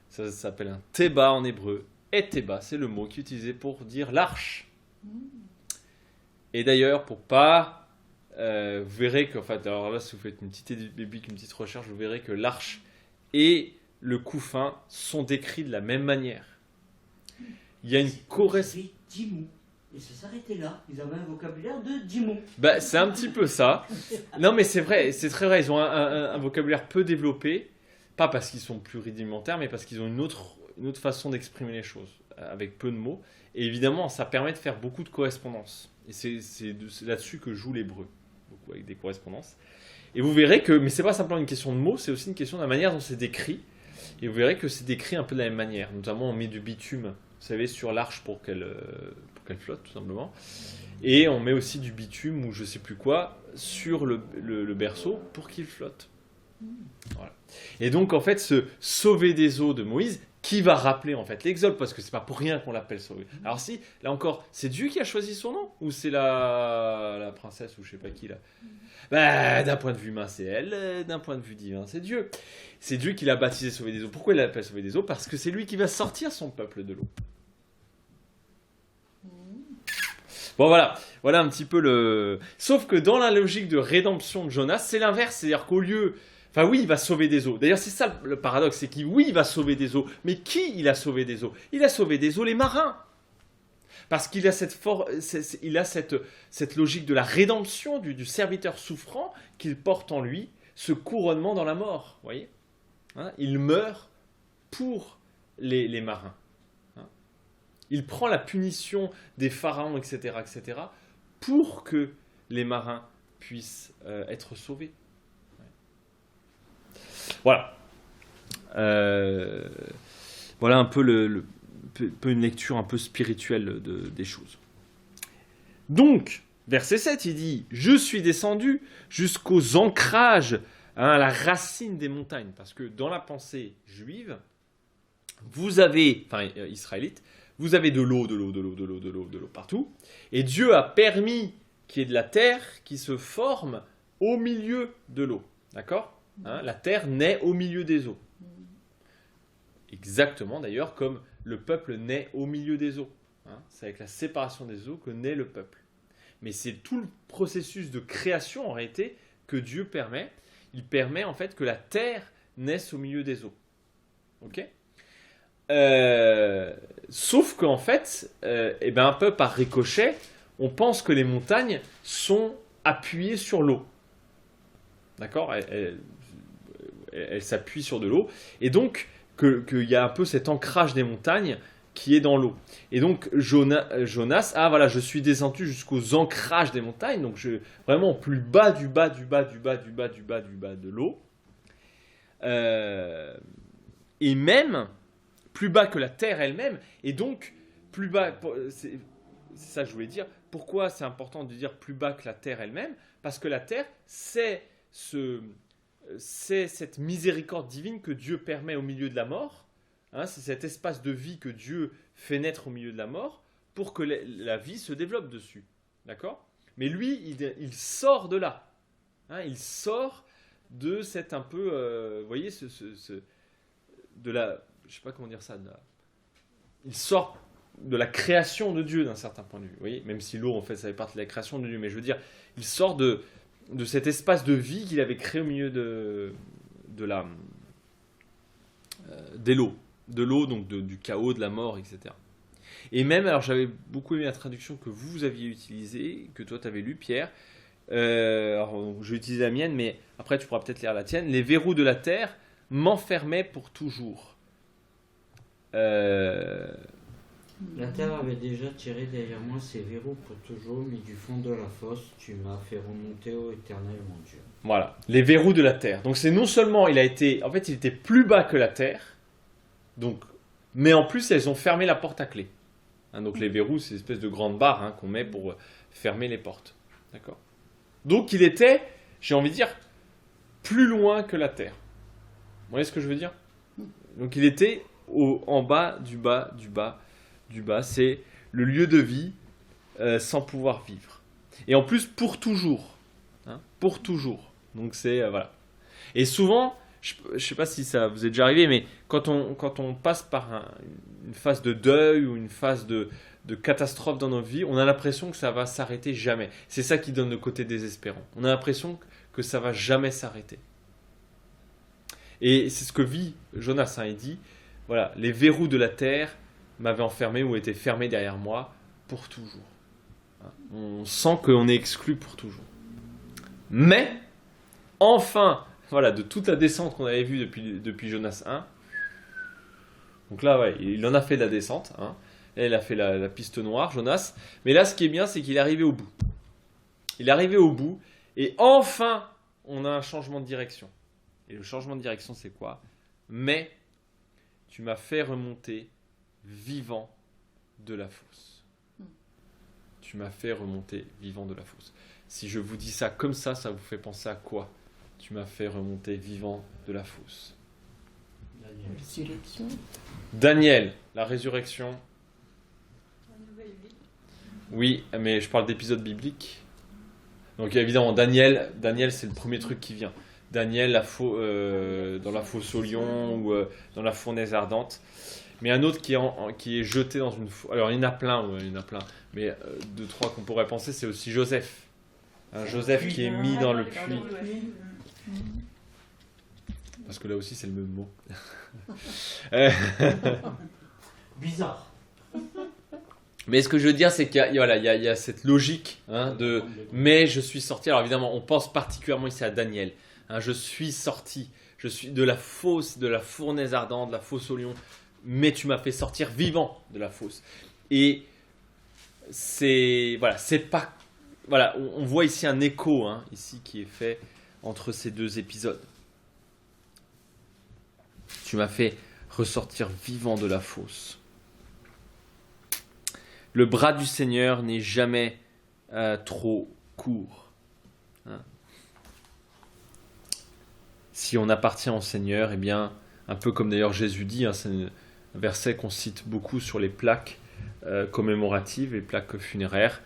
ça s'appelle un théba en hébreu, et théba, c'est le mot qui est utilisé pour dire l'arche. Et d'ailleurs, pour pas... vous verrez que, enfin, alors là, si vous faites une petite recherche, vous verrez que l'arche et le couffin sont décrits de la même manière. Il y a une correspondance. 10 mots. Et ça s'arrêtait là. Ils avaient un vocabulaire de 10 mots. Bah, c'est un petit peu ça. Non, mais c'est vrai, c'est très vrai. Ils ont un vocabulaire peu développé, pas parce qu'ils sont plus rudimentaires, mais parce qu'ils ont une autre façon d'exprimer les choses, avec peu de mots. Et évidemment, ça permet de faire beaucoup de correspondances. Et c'est là-dessus que joue l'hébreu, beaucoup avec des correspondances. Et vous verrez que, mais c'est pas simplement une question de mots, c'est aussi une question de la manière dont c'est décrit. Et vous verrez que c'est décrit un peu de la même manière. Notamment, on met du bitume, vous savez, sur l'arche pour qu'elle flotte, tout simplement. Et on met aussi du bitume ou je sais plus quoi sur le berceau pour qu'il flotte. Voilà. Et donc, en fait, ce sauver des eaux de Moïse, qui va rappeler en fait l'Exode, parce que c'est pas pour rien qu'on l'appelle sauver. Alors si, là encore, c'est Dieu qui a choisi son nom, ou c'est la princesse, ou je sais pas qui là. Bah, d'un point de vue humain, c'est elle, d'un point de vue divin, c'est Dieu. C'est Dieu qui l'a baptisé sauver des eaux. Pourquoi il l'appelle sauver des eaux? Parce que c'est lui qui va sortir son peuple de l'eau. Bon voilà un petit peu le... Sauf que dans la logique de rédemption de Jonas, c'est l'inverse, c'est-à-dire qu'au lieu... Enfin oui, il va sauver des eaux. D'ailleurs, c'est ça le paradoxe, c'est qu'il va sauver des eaux. Mais qui il a sauvé des eaux? Il a sauvé des eaux les marins. Parce qu'il a cette logique de la rédemption du serviteur souffrant qu'il porte en lui, ce couronnement dans la mort. Vous voyez, hein, il meurt pour les marins. Hein. Il prend la punition des pharaons, etc., pour que les marins puissent être sauvés. Voilà. Voilà un peu une lecture un peu spirituelle des choses. Donc, verset 7, il dit « Je suis descendu jusqu'aux ancrages, à la racine des montagnes. » Parce que dans la pensée juive, vous avez, enfin israélite, vous avez de l'eau partout. Et Dieu a permis qu'il y ait de la terre qui se forme au milieu de l'eau. D'accord ? Hein, la terre naît au milieu des eaux. Exactement d'ailleurs comme le peuple naît au milieu des eaux. Hein, c'est avec la séparation des eaux que naît le peuple. Mais c'est tout le processus de création en réalité que Dieu permet. Il permet en fait que la terre naisse au milieu des eaux. Ok ? Sauf qu'en fait, un peu par ricochet, on pense que les montagnes sont appuyées sur l'eau. D'accord ? Elle s'appuie sur de l'eau, et donc qu'il y a un peu cet ancrage des montagnes qui est dans l'eau. Et donc Jonas, je suis descendu jusqu'aux ancrages des montagnes, donc vraiment au plus bas du bas de l'eau, et même plus bas que la terre elle-même, et donc plus bas, c'est ça que je voulais dire, pourquoi c'est important de dire plus bas que la terre elle-même, parce que la terre, c'est cette miséricorde divine que Dieu permet au milieu de la mort, hein, c'est cet espace de vie que Dieu fait naître au milieu de la mort pour que la vie se développe dessus. D'accord ? Mais lui, il sort de là. Hein, il sort de cette un peu... vous voyez, de la... Je ne sais pas comment dire ça. Il sort de la création de Dieu d'un certain point de vue. Vous voyez, même si l'eau, en fait, ça fait partie de la création de Dieu. Mais je veux dire, il sort de cet espace de vie qu'il avait créé au milieu de l'eau, donc du chaos, de la mort, etc. Et même, alors j'avais beaucoup aimé la traduction que vous aviez utilisée, que toi tu avais lu, Pierre. Alors, je vais utiliser la mienne, mais après tu pourras peut-être lire la tienne. Les verrous de la terre m'enfermaient pour toujours. La terre avait déjà tiré derrière moi ses verrous pour toujours, mais du fond de la fosse, tu m'as fait remonter au éternel, mon Dieu. Voilà, les verrous de la terre. Donc c'est non seulement il était plus bas que la terre, donc, mais en plus elles ont fermé la porte à clé. Hein, donc les verrous, c'est une espèce de grande barre qu'on met pour fermer les portes. D'accord ? Donc il était, j'ai envie de dire, plus loin que la terre. Vous voyez ce que je veux dire ? Donc il était en bas du bas du bas. C'est le lieu de vie sans pouvoir vivre. Et en plus, pour toujours. Hein, pour toujours. Donc c'est, voilà. Et souvent, je ne sais pas si ça vous est déjà arrivé, mais quand on passe par une phase de deuil ou une phase de catastrophe dans nos vies, on a l'impression que ça va s'arrêter jamais. C'est ça qui donne le côté désespérant. On a l'impression que ça va jamais s'arrêter. Et c'est ce que vit Jonas. Il dit, voilà, les verrous de la terre m'avaient enfermé ou étaient fermés derrière moi pour toujours. On sent qu'on est exclu pour toujours. Mais, enfin, voilà, de toute la descente qu'on avait vue depuis Jonas 1, donc là, ouais, il en a fait de la descente, hein. Là, il a fait la piste noire, Jonas. Mais là, ce qui est bien, c'est qu'il est arrivé au bout. Il est arrivé au bout, et enfin, on a un changement de direction. Et le changement de direction, c'est quoi? Mais, tu m'as fait remonter vivant de la fosse. Tu m'as fait remonter vivant de la fosse. Si je vous dis ça comme ça vous fait penser à quoi? Tu m'as fait remonter vivant de la fosse. Résurrection. Daniel, la résurrection. Oui, mais je parle d'épisodes bibliques. Donc évidemment, Daniel, c'est le premier truc qui vient. Daniel, dans la fosse au lion ou dans la fournaise ardente. Mais un autre qui est jeté dans une fosse. Alors il y en a plein, mais deux, trois qu'on pourrait penser, c'est aussi Joseph. Joseph qui est mis dans le puits. Parce que là aussi, c'est le même mot. Bizarre. Mais ce que je veux dire, c'est qu'il y a cette logique de « mais je suis sorti ». Alors évidemment, on pense particulièrement ici à Daniel. Je suis sorti, je suis de la fosse, de la fournaise ardente, de la fosse au lion, mais tu m'as fait sortir vivant de la fosse. Et c'est pas... Voilà, on voit ici un écho ici qui est fait entre ces deux épisodes. Tu m'as fait ressortir vivant de la fosse. Le bras du Seigneur n'est jamais trop court. Si on appartient au Seigneur, eh bien, un peu comme d'ailleurs Jésus dit, c'est un verset qu'on cite beaucoup sur les plaques commémoratives, les plaques funéraires.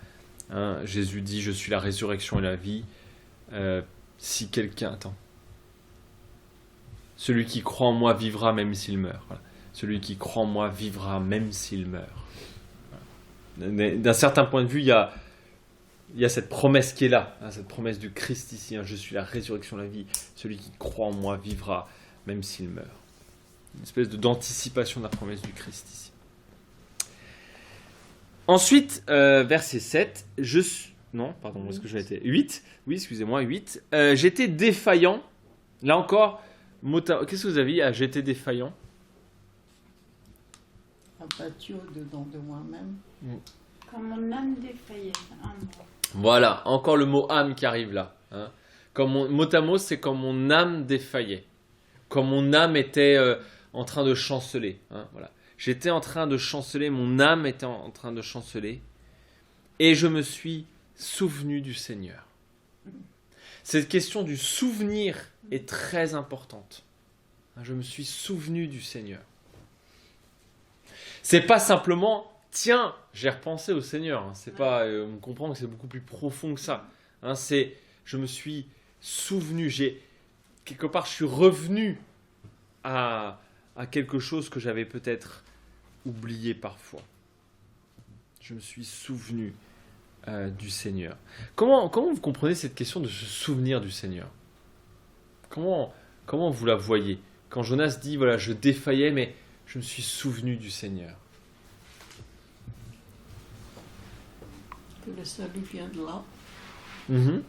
Jésus dit, je suis la résurrection et la vie. Si quelqu'un... Attends. Celui qui croit en moi vivra même s'il meurt. Voilà. Celui qui croit en moi vivra même s'il meurt. Voilà. D'un certain point de vue, il y a cette promesse qui est là, cette promesse du Christ ici. Je suis la résurrection, la vie. Celui qui croit en moi vivra même s'il meurt. Une espèce d'anticipation de la promesse du Christ ici. Ensuite, verset 7. Non, pardon, où est-ce que j'ai été 8. Oui, excusez-moi, 8. J'étais défaillant. Là encore, qu'est-ce que vous avez à j'étais défaillant? Abattu au-dedans de moi-même. Comme mon âme défaillait. Voilà, encore le mot âme qui arrive là. Comme mot à mot, c'est comme mon âme défaillait. Comme mon âme était en train de chanceler. Voilà. J'étais en train de chanceler, mon âme était en train de chanceler. Et je me suis souvenu du Seigneur. Cette question du souvenir est très importante. Je me suis souvenu du Seigneur. C'est pas simplement, tiens, j'ai repensé au Seigneur. C'est pas, on comprend que c'est beaucoup plus profond que ça. C'est, je me suis souvenu, quelque part, je suis revenu à quelque chose que j'avais peut-être oublié parfois. Je me suis souvenu du Seigneur. Comment vous comprenez cette question de se souvenir du Seigneur? Comment vous la voyez? Quand Jonas dit, voilà, je défaillais, mais je me suis souvenu du Seigneur. Que le salut vient de là. Mm-hmm.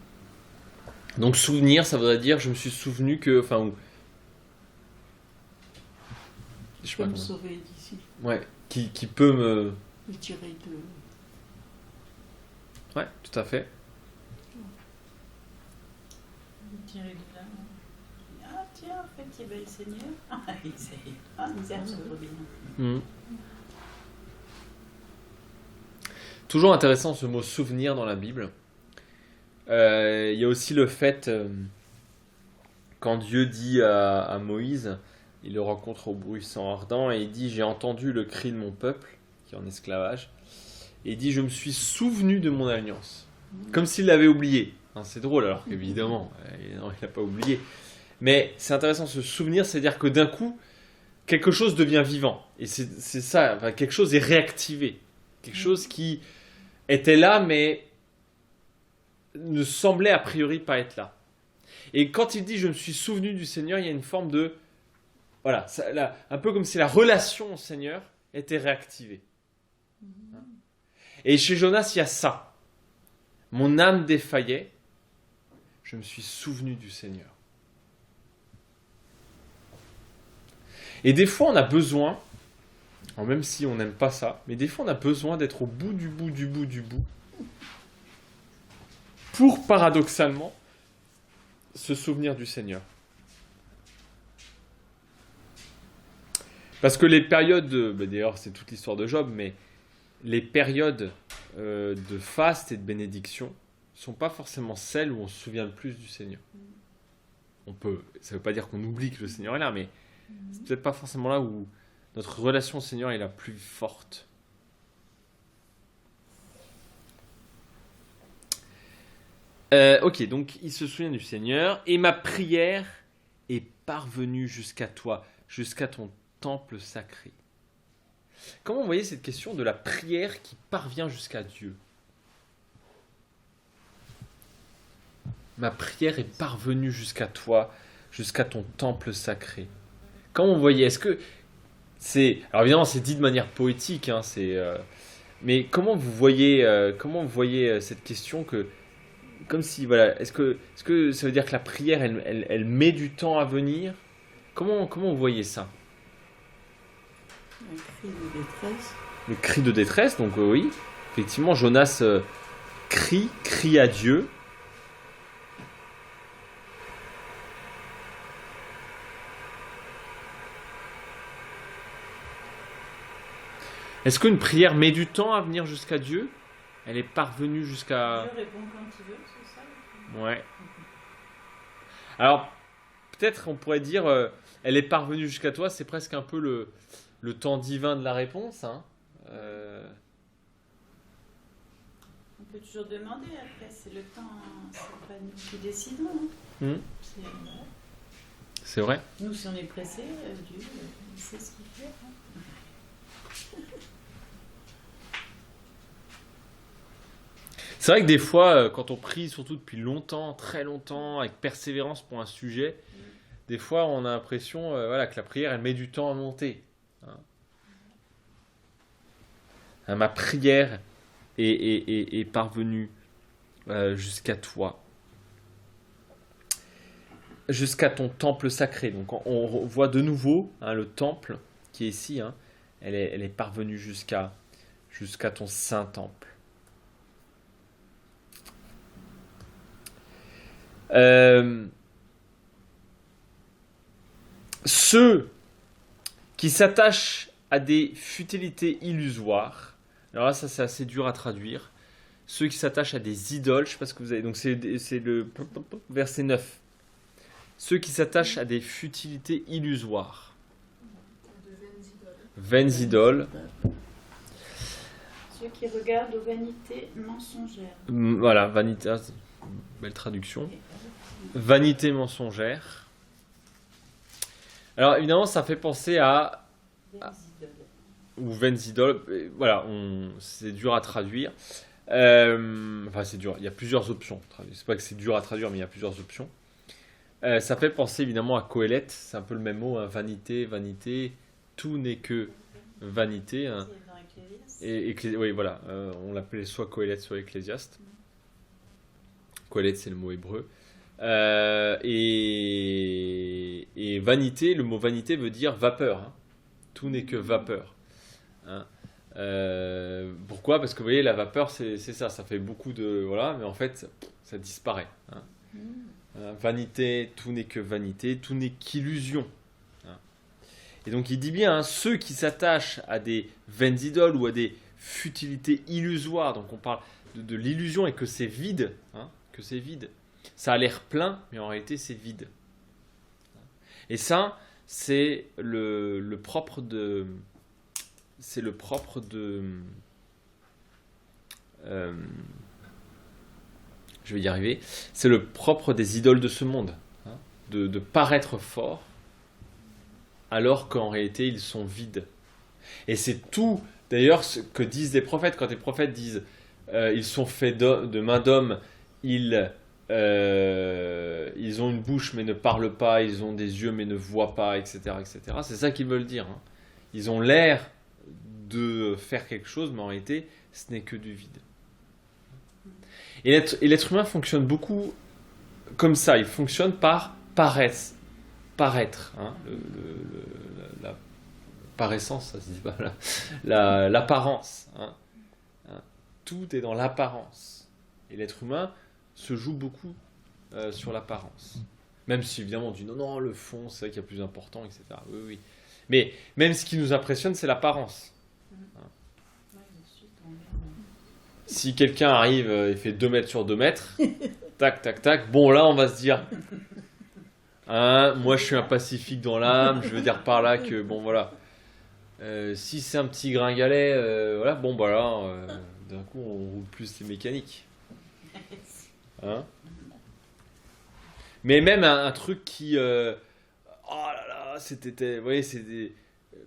Donc souvenir, ça voudrait dire, je me suis souvenu que... Je peux me sauver d'ici. Ouais, qui peut me tirer de... Ouais, tout à fait. Me tirer de là. Ah tiens, en fait, il y avait le Seigneur. Ah, misère, ça revient. Toujours intéressant ce mot souvenir dans la Bible. Il y a aussi le fait, quand Dieu dit à Moïse, il le rencontre au buisson ardent et il dit « J'ai entendu le cri de mon peuple, qui est en esclavage. » Et il dit « Je me suis souvenu de mon alliance. » Comme s'il l'avait oublié. C'est drôle alors qu'évidemment, il n'a pas oublié. Mais c'est intéressant, se souvenir, c'est-à-dire que d'un coup, quelque chose devient vivant. Et c'est ça, enfin, quelque chose est réactivé. Quelque chose qui était là, mais ne semblait a priori pas être là. Et quand il dit « je me suis souvenu du Seigneur », il y a une forme de... Voilà, ça, là, un peu comme si la relation au Seigneur était réactivée. Et chez Jonas, il y a ça. Mon âme défaillait, je me suis souvenu du Seigneur. Et des fois, on a besoin, alors même si on n'aime pas ça, mais des fois, on a besoin d'être au bout du bout du bout du bout pour, paradoxalement, se souvenir du Seigneur. Parce que les périodes, d'ailleurs c'est toute l'histoire de Job, mais les périodes de faste et de bénédiction ne sont pas forcément celles où on se souvient le plus du Seigneur. Ça ne veut pas dire qu'on oublie que le Seigneur est là, mais c'est peut-être pas forcément là où notre relation au Seigneur est la plus forte. Ok, donc il se souvient du Seigneur, et ma prière est parvenue jusqu'à toi, jusqu'à ton temple sacré. Comment vous voyez cette question de la prière qui parvient jusqu'à Dieu? Ma prière est parvenue jusqu'à toi, jusqu'à ton temple sacré. Comment vous voyez? Est-ce que c'est... Alors évidemment, c'est dit de manière poétique, hein, mais comment vous voyez cette question que... Comme si, voilà, est-ce que ça veut dire que la prière, elle met du temps à venir? Comment vous voyez ça? Un cri de détresse. Le cri de détresse, donc oui, effectivement, Jonas crie à Dieu. Est-ce qu'une prière met du temps à venir jusqu'à Dieu? Elle est parvenue jusqu'à... Dieu répond quand il veut, c'est ça? Ouais. Alors, peut-être on pourrait dire, elle est parvenue jusqu'à toi, c'est presque un peu le temps divin de la réponse. Hein. On peut toujours demander après, c'est le temps, c'est pas nous qui décidons. Hein. C'est vrai. Nous, si on est pressé, Dieu, il sait ce qu'il fait. Hein. C'est vrai que des fois, quand on prie, surtout depuis longtemps, très longtemps, avec persévérance pour un sujet, des fois on a l'impression que la prière, elle met du temps à monter. Hein, ma prière est parvenue jusqu'à toi, jusqu'à ton temple sacré. Donc on voit de nouveau le temple qui est ici, hein, elle est parvenue jusqu'à ton saint temple. Ceux qui s'attachent à des futilités illusoires, alors là ça c'est assez dur à traduire, ceux qui s'attachent à des idoles, je sais pas ce que vous avez, donc c'est le verset 9, ceux qui s'attachent à des futilités illusoires, vaines idoles, Ceux qui regardent aux vanités mensongères. Voilà, vanité, belle traduction. Vanité mensongère. Alors évidemment, ça fait penser à... Ou vaines idoles. Voilà, c'est dur à traduire. Enfin, c'est dur. Il y a plusieurs options. C'est pas que c'est dur à traduire, mais il y a plusieurs options. Ça fait penser évidemment à Coëlette. C'est un peu le même mot. Hein. Vanité, vanité. Tout n'est que vanité. Hein. Oui, voilà. On l'appelait soit Coëlette, soit Ecclésiaste. Coëlette, c'est le mot hébreu. Et vanité, le mot vanité veut dire vapeur. Hein. Tout n'est que vapeur. Hein. Pourquoi? Parce que vous voyez, la vapeur, c'est ça. Ça fait beaucoup de... Voilà, mais en fait, ça disparaît. Hein. Vanité, tout n'est que vanité, tout n'est qu'illusion. Hein. Et donc, il dit bien, hein, ceux qui s'attachent à des vaines idoles ou à des futilités illusoires, donc on parle de l'illusion et que c'est vide, hein, que c'est vide. Ça a l'air plein, mais en réalité, c'est vide. Et ça, c'est le propre de... C'est le propre de... je vais y arriver. C'est le propre des idoles de ce monde. Hein. de paraître forts, alors qu'en réalité, ils sont vides. Et c'est tout, d'ailleurs, ce que disent les prophètes. Quand les prophètes disent ils sont faits de main d'homme, ils ont une bouche mais ne parlent pas, ils ont des yeux mais ne voient pas, etc. etc. C'est ça qu'ils veulent dire. Hein. Ils ont l'air de faire quelque chose, mais en réalité, ce n'est que du vide. Et l'être humain fonctionne beaucoup comme ça. Il fonctionne par paraître. Hein. La paraissance, ça se dit pas là. L'apparence. Hein. Tout est dans l'apparence. Et l'être humain se joue beaucoup sur l'apparence. Même si évidemment on dit non, le fond, c'est ça qui est plus important, etc. Oui. Mais même ce qui nous impressionne, c'est l'apparence. Hein. Si quelqu'un arrive et fait 2 mètres sur 2 mètres, tac, bon là on va se dire, hein, moi je suis un pacifique dans l'âme, je veux dire par là que, bon voilà, si c'est un petit gringalet, voilà, bon bah là, d'un coup on roule plus les mécaniques. Hein? Mais même un truc qui... oh là là, c'était... Vous voyez, c'est des...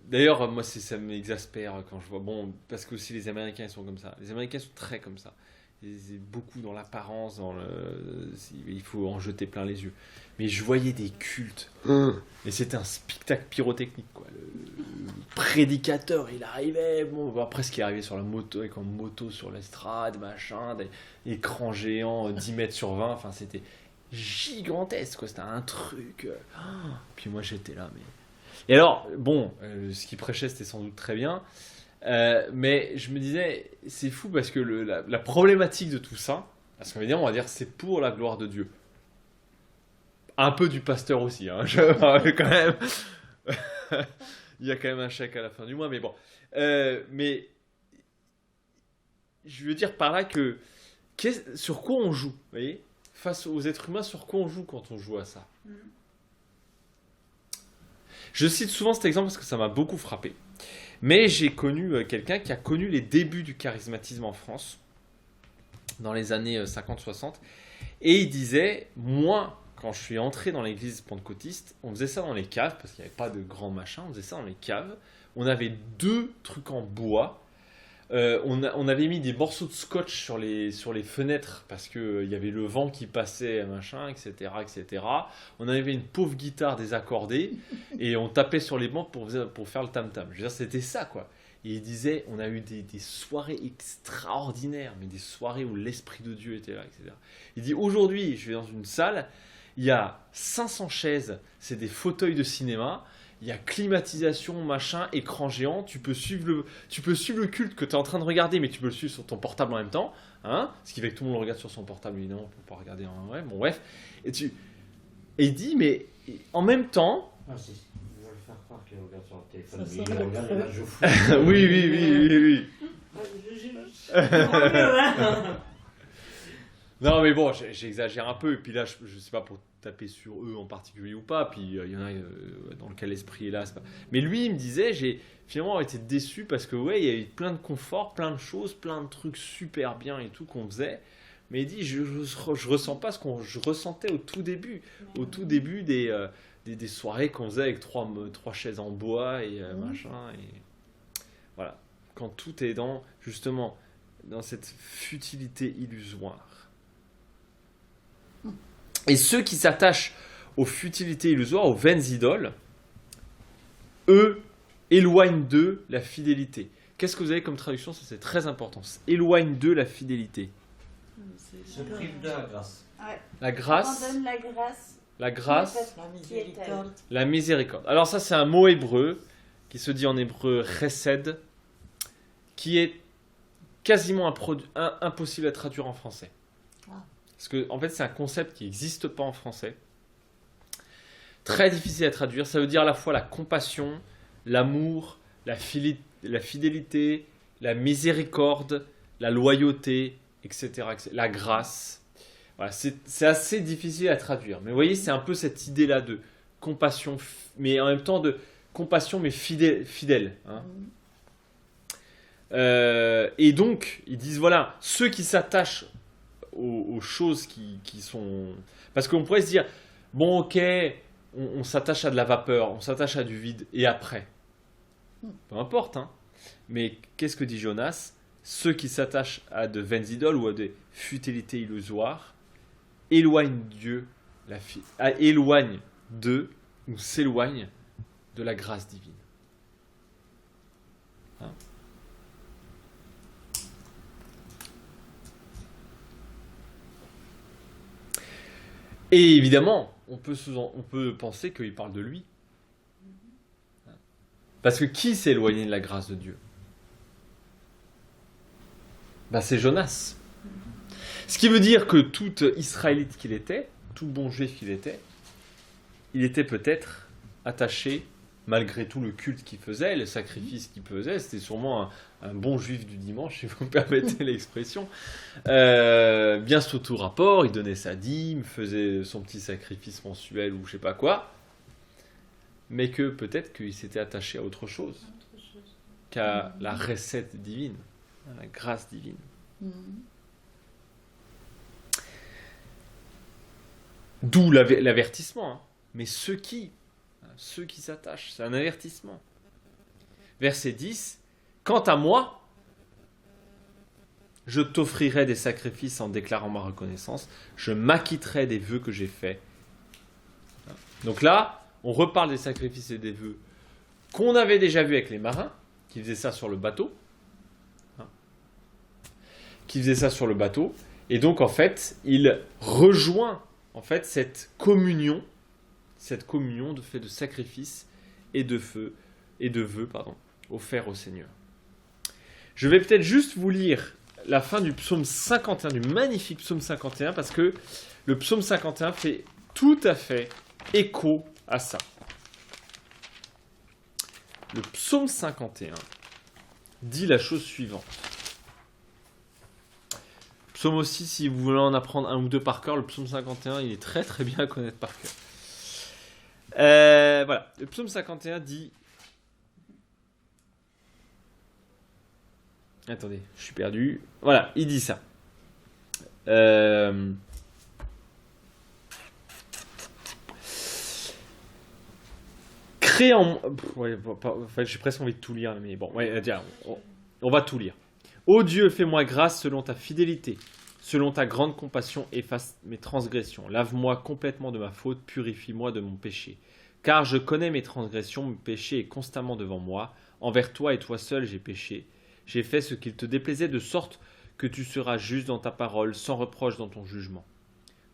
D'ailleurs, moi, ça m'exaspère quand je vois... Bon, parce que aussi les Américains, ils sont comme ça. Les Américains sont très comme ça. C'est beaucoup dans l'apparence, il faut en jeter plein les yeux. Mais je voyais des cultes. Et c'était un spectacle pyrotechnique, quoi. Le prédicateur, il arrivait, bon, après ce qui est arrivé sur la moto, avec une moto sur l'estrade, machin, des écrans géants, 10 mètres sur 20, enfin c'était gigantesque, quoi. C'était un truc. Puis moi j'étais là, mais... Et alors, bon, ce qu'il prêchait c'était sans doute très bien, mais je me disais, c'est fou parce que la problématique de tout ça, parce qu'on va dire c'est pour la gloire de Dieu. Un peu du pasteur aussi, hein, quand même. Il y a quand même un chèque à la fin du mois, mais bon. Mais je veux dire par là que sur quoi on joue, vous voyez, face aux êtres humains, sur quoi on joue quand on joue à ça. Je cite souvent cet exemple parce que ça m'a beaucoup frappé. Mais j'ai connu quelqu'un qui a connu les débuts du charismatisme en France, dans les années 50-60, et il disait, moi, quand je suis entré dans l'église pentecôtiste, on faisait ça dans les caves, parce qu'il n'y avait pas de grands machins, on faisait ça dans les caves. On avait 2 trucs en bois. On avait mis des morceaux de scotch sur les fenêtres, parce qu'il y avait le vent qui passait, machin, etc., etc. On avait une pauvre guitare désaccordée, et on tapait sur les bancs pour faire le tam-tam. Je veux dire, c'était ça, quoi. Et il disait, on a eu des soirées extraordinaires, mais des soirées où l'Esprit de Dieu était là, etc. Il dit, aujourd'hui, je vais dans une salle... Il y a 500 chaises, c'est des fauteuils de cinéma, il y a climatisation, machin, écran géant, tu peux suivre le culte que tu es en train de regarder, mais tu peux le suivre sur ton portable en même temps, hein, ce qui fait que tout le monde le regarde sur son portable, évidemment, pour pas regarder en vrai, bon bref. Et il dit, mais en même temps... Ah si, je vais le faire croire qu'il regarde sur le téléphone, Ça mais il sent le regarde les creux. matchs de foot. oui. Non mais bon, j'exagère un peu, et puis là, je sais pas pour taper sur eux en particulier ou pas, puis il y en a dans lequel l'esprit est là, c'est pas... Mais lui, il me disait, j'ai finalement été déçu parce que ouais, il y avait plein de confort, plein de choses, plein de trucs super bien et tout qu'on faisait, mais il dit, je ressens pas ce que je ressentais au tout début des soirées qu'on faisait avec trois chaises en bois et machin, et voilà, quand tout est justement dans cette futilité illusoire. Et ceux qui s'attachent aux futilités illusoires, aux vaines idoles, eux, éloignent d'eux la fidélité. Qu'est-ce que vous avez comme traduction? Ça, c'est très important. Éloigne d'eux la fidélité. Se prive de la grâce. Ouais. La grâce, Abandonne la grâce. la grâce, La miséricorde. la miséricorde. Alors ça, c'est un mot hébreu qui se dit en hébreu chesed, qui est quasiment impossible à traduire en français. Parce que en fait, c'est un concept qui n'existe pas en français. Très difficile à traduire. Ça veut dire à la fois la compassion, l'amour, la fidélité, la miséricorde, la loyauté, etc. La grâce. Voilà, c'est assez difficile à traduire. Mais vous voyez, c'est un peu cette idée-là de compassion, mais en même temps de compassion, mais fidèle. Hein. Et donc, ils disent, voilà, ceux qui s'attachent aux choses qui sont... Parce qu'on pourrait se dire, bon ok, on s'attache à de la vapeur, on s'attache à du vide, et après? Peu importe, hein. Mais qu'est-ce que dit Jonas? Ceux qui s'attachent à de vaines idoles ou à des futilités illusoires éloignent Dieu, éloignent d'eux ou s'éloignent de la grâce divine. Hein? Et évidemment, on peut penser qu'il parle de lui. Parce que qui s'est éloigné de la grâce de Dieu? C'est Jonas. Ce qui veut dire que tout Israélite qu'il était, tout bon juif qu'il était, il était peut-être attaché, malgré tout le culte qu'il faisait, le sacrifice qu'il faisait, c'était sûrement un bon juif du dimanche, si vous me permettez l'expression. Bien sous tout rapport, il donnait sa dîme, faisait son petit sacrifice mensuel ou je sais pas quoi, mais que peut-être qu'il s'était attaché à autre chose qu'à la recette divine, à la grâce divine. D'où l'avertissement, hein. Mais ceux qui s'attachent, c'est un avertissement. Verset 10, quant à moi, je t'offrirai des sacrifices en déclarant ma reconnaissance, je m'acquitterai des vœux que j'ai faits. Donc là, on reparle des sacrifices et des vœux qu'on avait déjà vus avec les marins, qui faisaient ça sur le bateau. Et donc en fait, il rejoint cette communion de fait de sacrifice et de vœux offerts au Seigneur. Je vais peut-être juste vous lire la fin du psaume 51, du magnifique psaume 51, parce que le psaume 51 fait tout à fait écho à ça. Le psaume 51 dit la chose suivante. Psaume aussi, si vous voulez en apprendre un ou deux par cœur, le psaume 51, il est très très bien à connaître par cœur. Voilà, le psaume 51 dit... Attendez, je suis perdu. Voilà, il dit ça. Crée en... Ouais, en fait, j'ai presque envie de tout lire, mais bon, ouais, on va tout lire. Ô Dieu, fais-moi grâce selon ta fidélité. Selon ta grande compassion, efface mes transgressions. Lave-moi complètement de ma faute, purifie-moi de mon péché. Car je connais mes transgressions, mon péché est constamment devant moi. Envers toi et toi seul j'ai péché. J'ai fait ce qu'il te déplaisait, de sorte que tu seras juste dans ta parole, sans reproche dans ton jugement.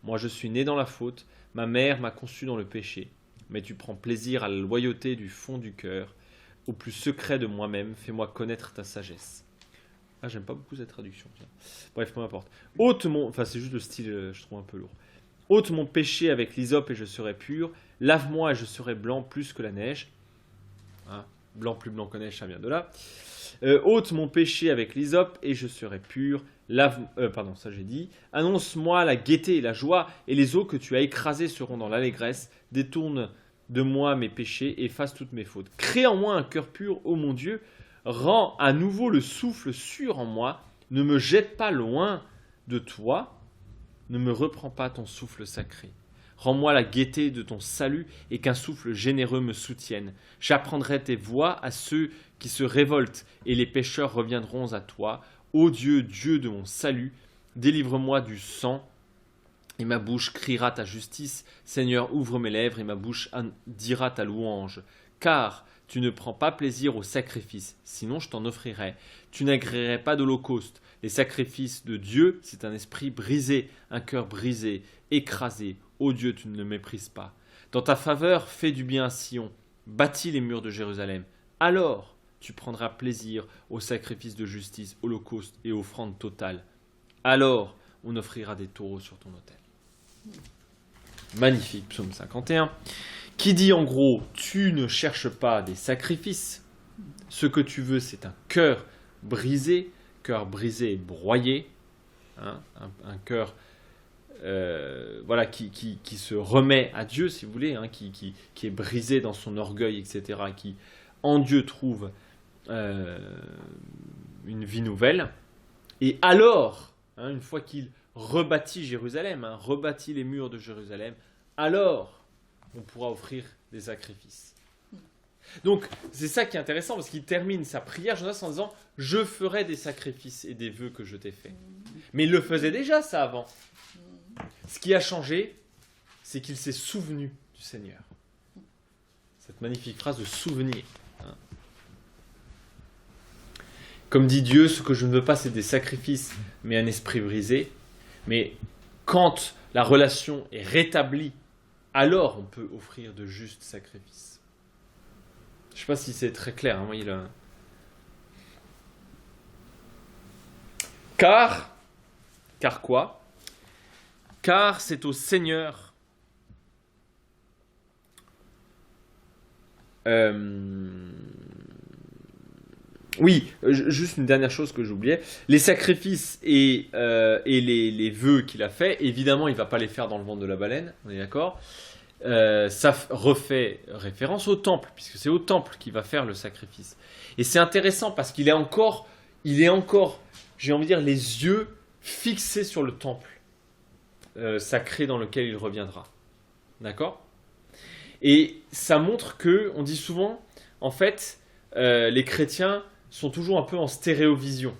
Moi je suis né dans la faute, ma mère m'a conçu dans le péché. Mais tu prends plaisir à la loyauté du fond du cœur. Au plus secret de moi-même, fais-moi connaître ta sagesse. Ah, j'aime pas beaucoup cette traduction. Tiens. Bref, peu importe. Enfin, c'est juste le style, je trouve un peu lourd. Ôte mon péché avec l'hysope et je serai pur. Lave-moi et je serai blanc plus que la neige. Hein, blanc plus blanc que neige, ça vient de là. Ôte mon péché avec l'hysope et je serai pur. Ça j'ai dit. Annonce-moi la gaieté et la joie, et les eaux que tu as écrasées seront dans l'allégresse. Détourne de moi mes péchés, efface toutes mes fautes. Crée en moi un cœur pur, ô mon Dieu. Rends à nouveau le souffle sûr en moi. Ne me jette pas loin de toi. Ne me reprends pas ton souffle sacré. Rends-moi la gaieté de ton salut et qu'un souffle généreux me soutienne. J'apprendrai tes voies à ceux qui se révoltent et les pécheurs reviendront à toi. Ô Dieu, Dieu de mon salut, délivre-moi du sang et ma bouche criera ta justice. Seigneur, ouvre mes lèvres et ma bouche dira ta louange. Car tu ne prends pas plaisir au sacrifice, sinon je t'en offrirais. Tu n'agréerais pas d'holocauste. Les sacrifices de Dieu, c'est un esprit brisé, un cœur brisé, écrasé. Ô Dieu, tu ne le méprises pas. Dans ta faveur, fais du bien à Sion. Bâtis les murs de Jérusalem. Alors, tu prendras plaisir aux sacrifices de justice, holocaustes et offrandes totales. Alors, on offrira des taureaux sur ton autel. Magnifique, psaume 51. Qui dit en gros, tu ne cherches pas des sacrifices. Ce que tu veux, c'est un cœur brisé et broyé. Hein, un cœur qui se remet à Dieu, si vous voulez, hein, qui est brisé dans son orgueil, etc., qui en Dieu trouve une vie nouvelle. Et alors, hein, une fois qu'il rebâtit Jérusalem, rebâtit les murs de Jérusalem, alors on pourra offrir des sacrifices. Donc, c'est ça qui est intéressant, parce qu'il termine sa prière, Jonas, en disant « Je ferai des sacrifices et des vœux que je t'ai faits. » Mais il le faisait déjà, ça, avant. Ce qui a changé, c'est qu'il s'est souvenu du Seigneur. Cette magnifique phrase de « souvenir ». Comme dit Dieu, ce que je ne veux pas, c'est des sacrifices, mais un esprit brisé. Mais quand la relation est rétablie, alors on peut offrir de justes sacrifices. Je ne sais pas si c'est très clair. Hein, Car quoi ? Car c'est au Seigneur Oui, juste une dernière chose que j'oubliais. Les sacrifices et les vœux qu'il a fait, évidemment, il ne va pas les faire dans le ventre de la baleine, on est d'accord ? Ça refait référence au temple, puisque c'est au temple qu'il va faire le sacrifice. Et c'est intéressant parce qu'il est encore, j'ai envie de dire, les yeux fixés sur le temple sacré dans lequel il reviendra. D'accord ? Et ça montre que, on dit souvent, en fait, les chrétiens sont toujours un peu en stéréovision.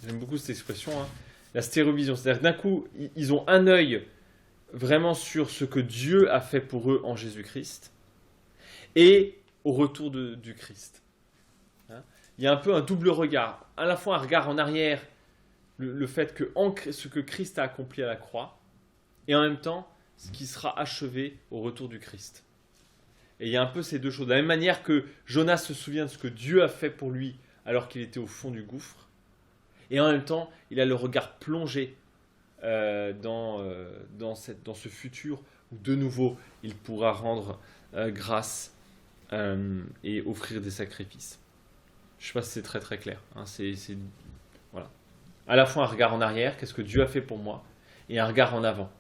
J'aime beaucoup cette expression, hein. La stéréovision. C'est-à-dire que d'un coup, ils ont un œil vraiment sur ce que Dieu a fait pour eux en Jésus-Christ et au retour du Christ. Hein ? Il y a un peu un double regard. À la fois un regard en arrière, le fait que ce que Christ a accompli à la croix, et en même temps, ce qui sera achevé au retour du Christ. Et il y a un peu ces deux choses. De la même manière que Jonas se souvient de ce que Dieu a fait pour lui alors qu'il était au fond du gouffre, et en même temps, il a le regard plongé dans ce futur où de nouveau il pourra rendre grâce et offrir des sacrifices. Je ne sais pas si c'est très très clair. Hein, voilà. À la fois un regard en arrière, qu'est-ce que Dieu a fait pour moi, et un regard en avant.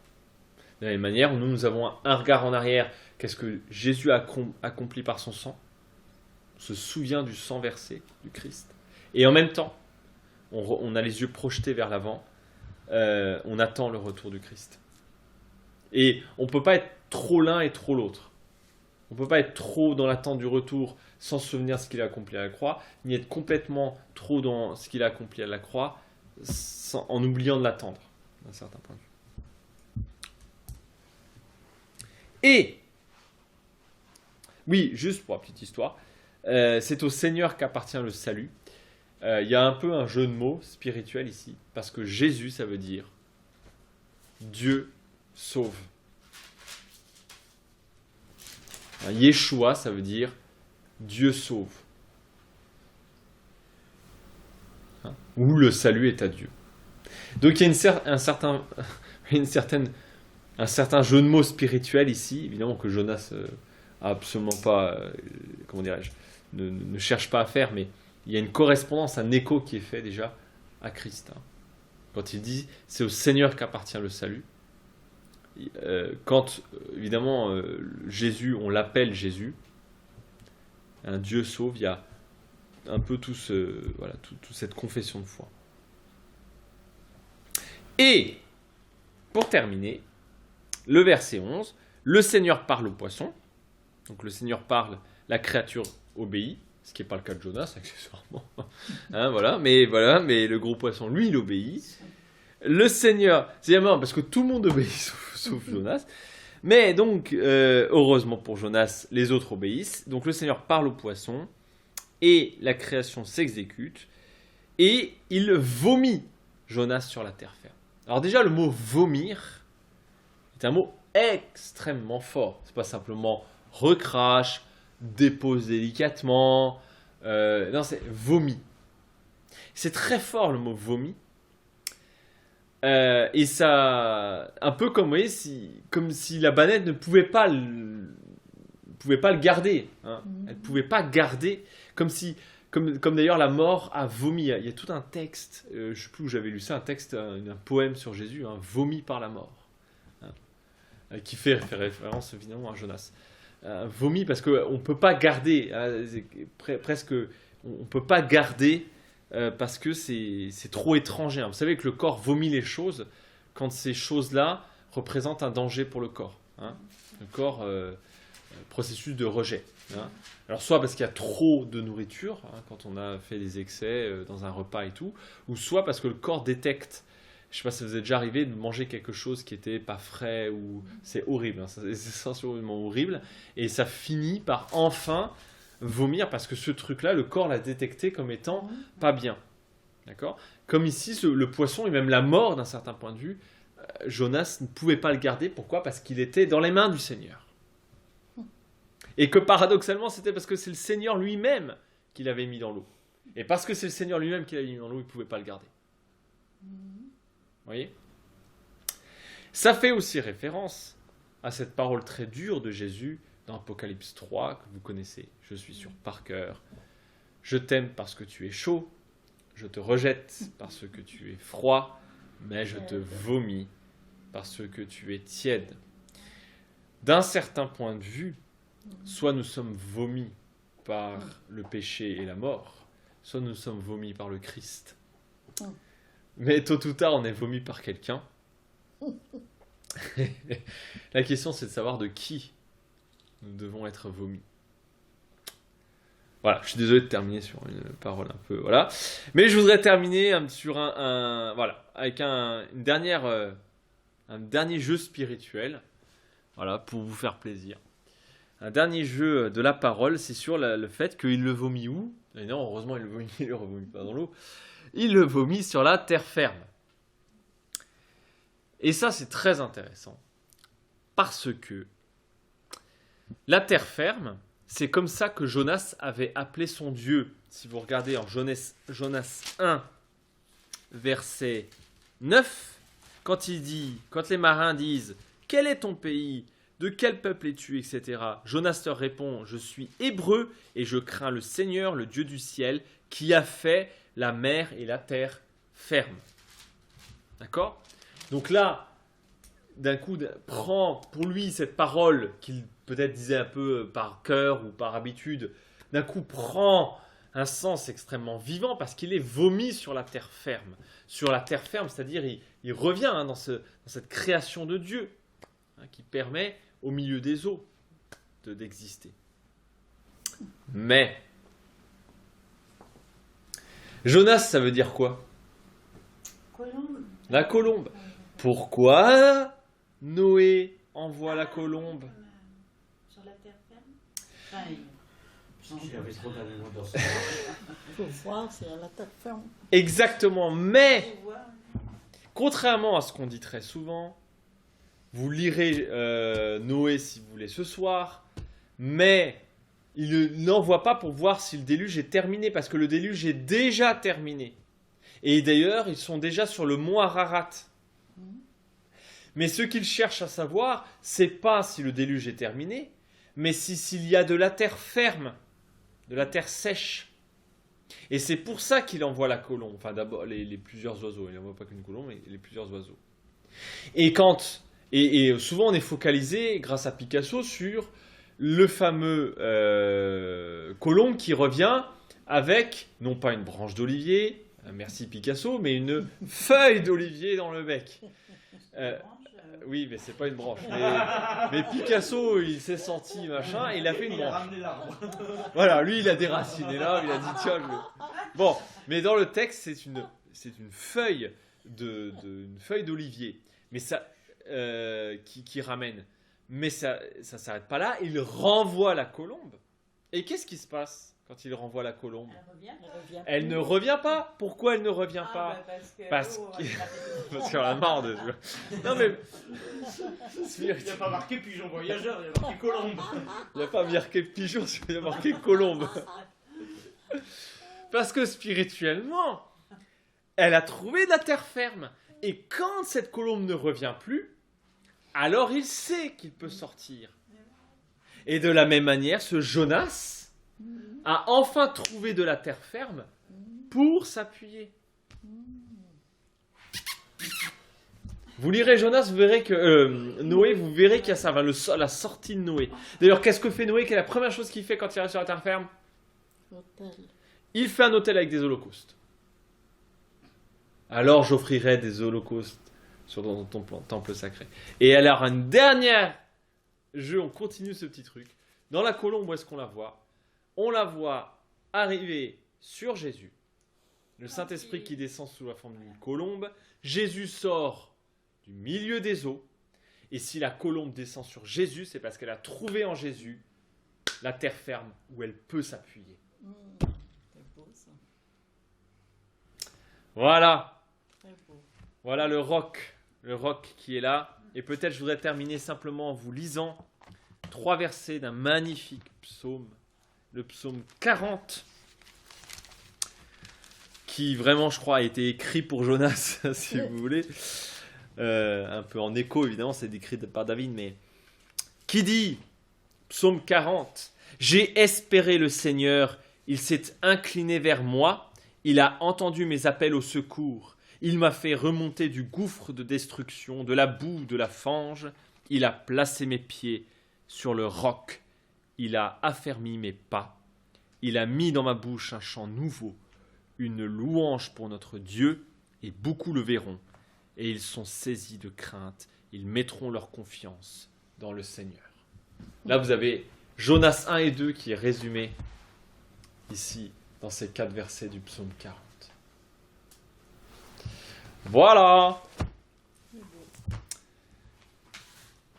De la même manière où nous avons un regard en arrière, qu'est-ce que Jésus a accompli par son sang. On se souvient du sang versé du Christ. Et en même temps, on a les yeux projetés vers l'avant. On attend le retour du Christ. Et on ne peut pas être trop l'un et trop l'autre. On ne peut pas être trop dans l'attente du retour sans se souvenir de ce qu'il a accompli à la croix, ni être complètement trop dans ce qu'il a accompli à la croix en oubliant de l'attendre, d'un certain point de vue. Et, oui, juste pour la petite histoire, c'est au Seigneur qu'appartient le salut. Il y a un peu un jeu de mots spirituel ici, parce que Jésus, ça veut dire Dieu sauve. Yeshua, ça veut dire Dieu sauve. Ou le salut est à Dieu. Donc il y a un certain jeu de mots spirituel ici, évidemment que Jonas a absolument pas, comment dirais-je, ne cherche pas à faire, mais il y a une correspondance, un écho qui est fait déjà à Christ. Hein. Quand il dit « c'est au Seigneur qu'appartient le salut », quand, évidemment, Jésus, on l'appelle Jésus, un Dieu sauve, il y a un peu toute cette confession de foi. Et, pour terminer, le verset 11, le Seigneur parle au poisson, donc le Seigneur parle, la créature obéit, ce qui n'est pas le cas de Jonas, accessoirement. Hein, mais le gros poisson, lui, il obéit. Le Seigneur, c'est marrant parce que tout le monde obéit sauf Jonas. Mais donc, heureusement pour Jonas, les autres obéissent. Donc le Seigneur parle au poisson et la création s'exécute. Et il vomit Jonas sur la terre ferme. Alors déjà, le mot vomir est un mot extrêmement fort. C'est pas simplement recrache, dépose délicatement. Non, c'est vomi. C'est très fort le mot vomi. Et ça, un peu comme, vous voyez, comme si la baleine ne pouvait pas le garder. Hein. Elle ne pouvait pas garder, comme d'ailleurs la mort a vomi. Il y a tout un texte, je ne sais plus où j'avais lu ça, un poème sur Jésus, hein, vomi par la mort, hein, qui fait référence évidemment à Jonas. Vomi parce qu'on ne peut pas garder, hein, presque, on ne peut pas garder parce que c'est trop étranger. Hein. Vous savez que le corps vomit les choses quand ces choses-là représentent un danger pour le corps. Hein. Le corps, processus de rejet. Hein. Alors soit parce qu'il y a trop de nourriture, hein, quand on a fait des excès dans un repas et tout, ou soit parce que le corps détecte. Je ne sais pas si vous êtes déjà arrivé de manger quelque chose qui n'était pas frais, ou c'est horrible, hein, c'est sensiblement horrible, et ça finit par enfin vomir parce que ce truc-là, le corps l'a détecté comme étant pas bien. D'accord ? Comme ici, le poisson et même la mort d'un certain point de vue, Jonas ne pouvait pas le garder. Pourquoi ? Parce qu'il était dans les mains du Seigneur. Et que paradoxalement, c'était parce que c'est le Seigneur lui-même qui l'avait mis dans l'eau. Et parce que c'est le Seigneur lui-même qui l'avait mis dans l'eau, il ne pouvait pas le garder. Vous voyez ? Ça fait aussi référence à cette parole très dure de Jésus dans Apocalypse 3, que vous connaissez. Je suis sûr par cœur. Je t'aime parce que tu es chaud. Je te rejette parce que tu es froid. Mais je te vomis parce que tu es tiède. D'un certain point de vue, soit nous sommes vomis par le péché et la mort, soit nous sommes vomis par le Christ. Mais tôt ou tard, on est vomi par quelqu'un. La question, c'est de savoir de qui nous devons être vomis. Voilà, je suis désolé de terminer sur une parole un peu... Voilà. Mais je voudrais terminer sur voilà, avec un dernier jeu spirituel, voilà, pour vous faire plaisir. Un dernier jeu de la parole, c'est sur le fait qu'il le vomit où ? Et non, heureusement, il ne le revomit pas dans l'eau. Il le vomit sur la terre ferme. Et ça, c'est très intéressant. Parce que la terre ferme, c'est comme ça que Jonas avait appelé son Dieu. Si vous regardez en Jonas 1, verset 9, quand les marins disent « Quel est ton pays ? De quel peuple es-tu » etc. Jonas leur répond « Je suis hébreu et je crains le Seigneur, le Dieu du ciel, qui a fait la mer et la terre ferme. » D'accord ? Donc là, d'un coup, prend pour lui cette parole qu'il peut-être disait un peu par cœur ou par habitude, d'un coup prend un sens extrêmement vivant parce qu'il est vomi sur la terre ferme. Sur la terre ferme, c'est-à-dire il revient dans cette création de Dieu qui permet au milieu des eaux d'exister. Mais Jonas, ça veut dire quoi ? Colombe. La colombe. Pourquoi Noé envoie la colombe ? Sur la terre ferme. Parce qu'il avait trop d'animaux dans son Pour voir, c'est à la terre ferme. Exactement, mais contrairement à ce qu'on dit très souvent, vous lirez Noé si vous voulez ce soir, mais il n'envoie pas pour voir si le déluge est terminé, parce que le déluge est déjà terminé. Et d'ailleurs, ils sont déjà sur le mont Ararat. Mais ce qu'il cherche à savoir, c'est pas si le déluge est terminé, mais s'il y a de la terre ferme, de la terre sèche. Et c'est pour ça qu'il envoie la colombe. Enfin, d'abord, les plusieurs oiseaux. Il n'envoie pas qu'une colombe, mais les plusieurs oiseaux. Et souvent, on est focalisé, grâce à Picasso, sur le fameux colombe qui revient avec, non pas une branche d'olivier, merci Picasso, mais une feuille d'olivier dans le bec. Oui, mais c'est pas une branche. Mais Picasso, il s'est senti machin, et il a fait une branche. Il a ramené l'arbre. Voilà, lui, il a déraciné là, il a dit tiens, Bon, mais dans le texte, c'est une feuille une feuille d'olivier, mais ça qui ramène. Mais ça s'arrête pas là. Il renvoie la colombe. Et qu'est-ce qui se passe quand il renvoie la colombe ? Elle ne revient pas. Pourquoi elle ne revient pas ? Parce qu'elle a marre de... Non mais... Il n'y a pas marqué pigeon voyageur, il y a marqué colombe. Il n'y a pas marqué pigeon, il y a marqué colombe. Parce que spirituellement, elle a trouvé de la terre ferme. Et quand cette colombe ne revient plus, alors il sait qu'il peut sortir. Et de la même manière, ce Jonas a enfin trouvé de la terre ferme pour s'appuyer. Vous lirez Jonas, vous verrez que Noé, vous verrez qu'il y a ça, la sortie de Noé. D'ailleurs, qu'est-ce que fait Noé ? Quelle est la première chose qu'il fait quand il arrive sur la terre ferme ? Il fait un autel avec des holocaustes. Alors j'offrirai des holocaustes sur ton temple sacré. Et alors une dernière on continue ce petit truc. Dans la colombe, où est-ce qu'on la voit? On la voit arriver sur Jésus. Le Saint-Esprit qui descend sous la forme d'une colombe. Jésus sort du milieu des eaux. Et si la colombe descend sur Jésus, c'est parce qu'elle a trouvé en Jésus la terre ferme où elle peut s'appuyer. C'est beau ça. Voilà. Très beau. Voilà le roc qui est là. Et peut-être je voudrais terminer simplement en vous lisant 3 versets d'un magnifique psaume, le psaume 40, qui vraiment, je crois, a été écrit pour Jonas, si vous voulez. Un peu en écho, évidemment, c'est écrit par David, mais qui dit, psaume 40, « J'ai espéré le Seigneur, il s'est incliné vers moi, il a entendu mes appels au secours. Il m'a fait remonter du gouffre de destruction, de la boue, de la fange. Il a placé mes pieds sur le roc. Il a affermi mes pas. Il a mis dans ma bouche un chant nouveau, une louange pour notre Dieu, et beaucoup le verront. Et ils sont saisis de crainte. Ils mettront leur confiance dans le Seigneur. » Là, vous avez Jonas 1 et 2 qui est résumé ici dans ces 4 versets du psaume 40. Voilà.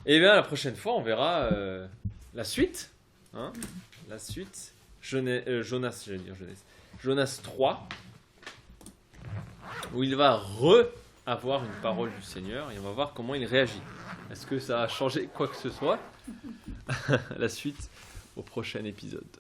Et bien la prochaine fois, on verra la suite. Hein, la suite. Jonas 3, où il va avoir une parole du Seigneur et on va voir comment il réagit. Est-ce que ça a changé quoi que ce soit? La suite au prochain épisode.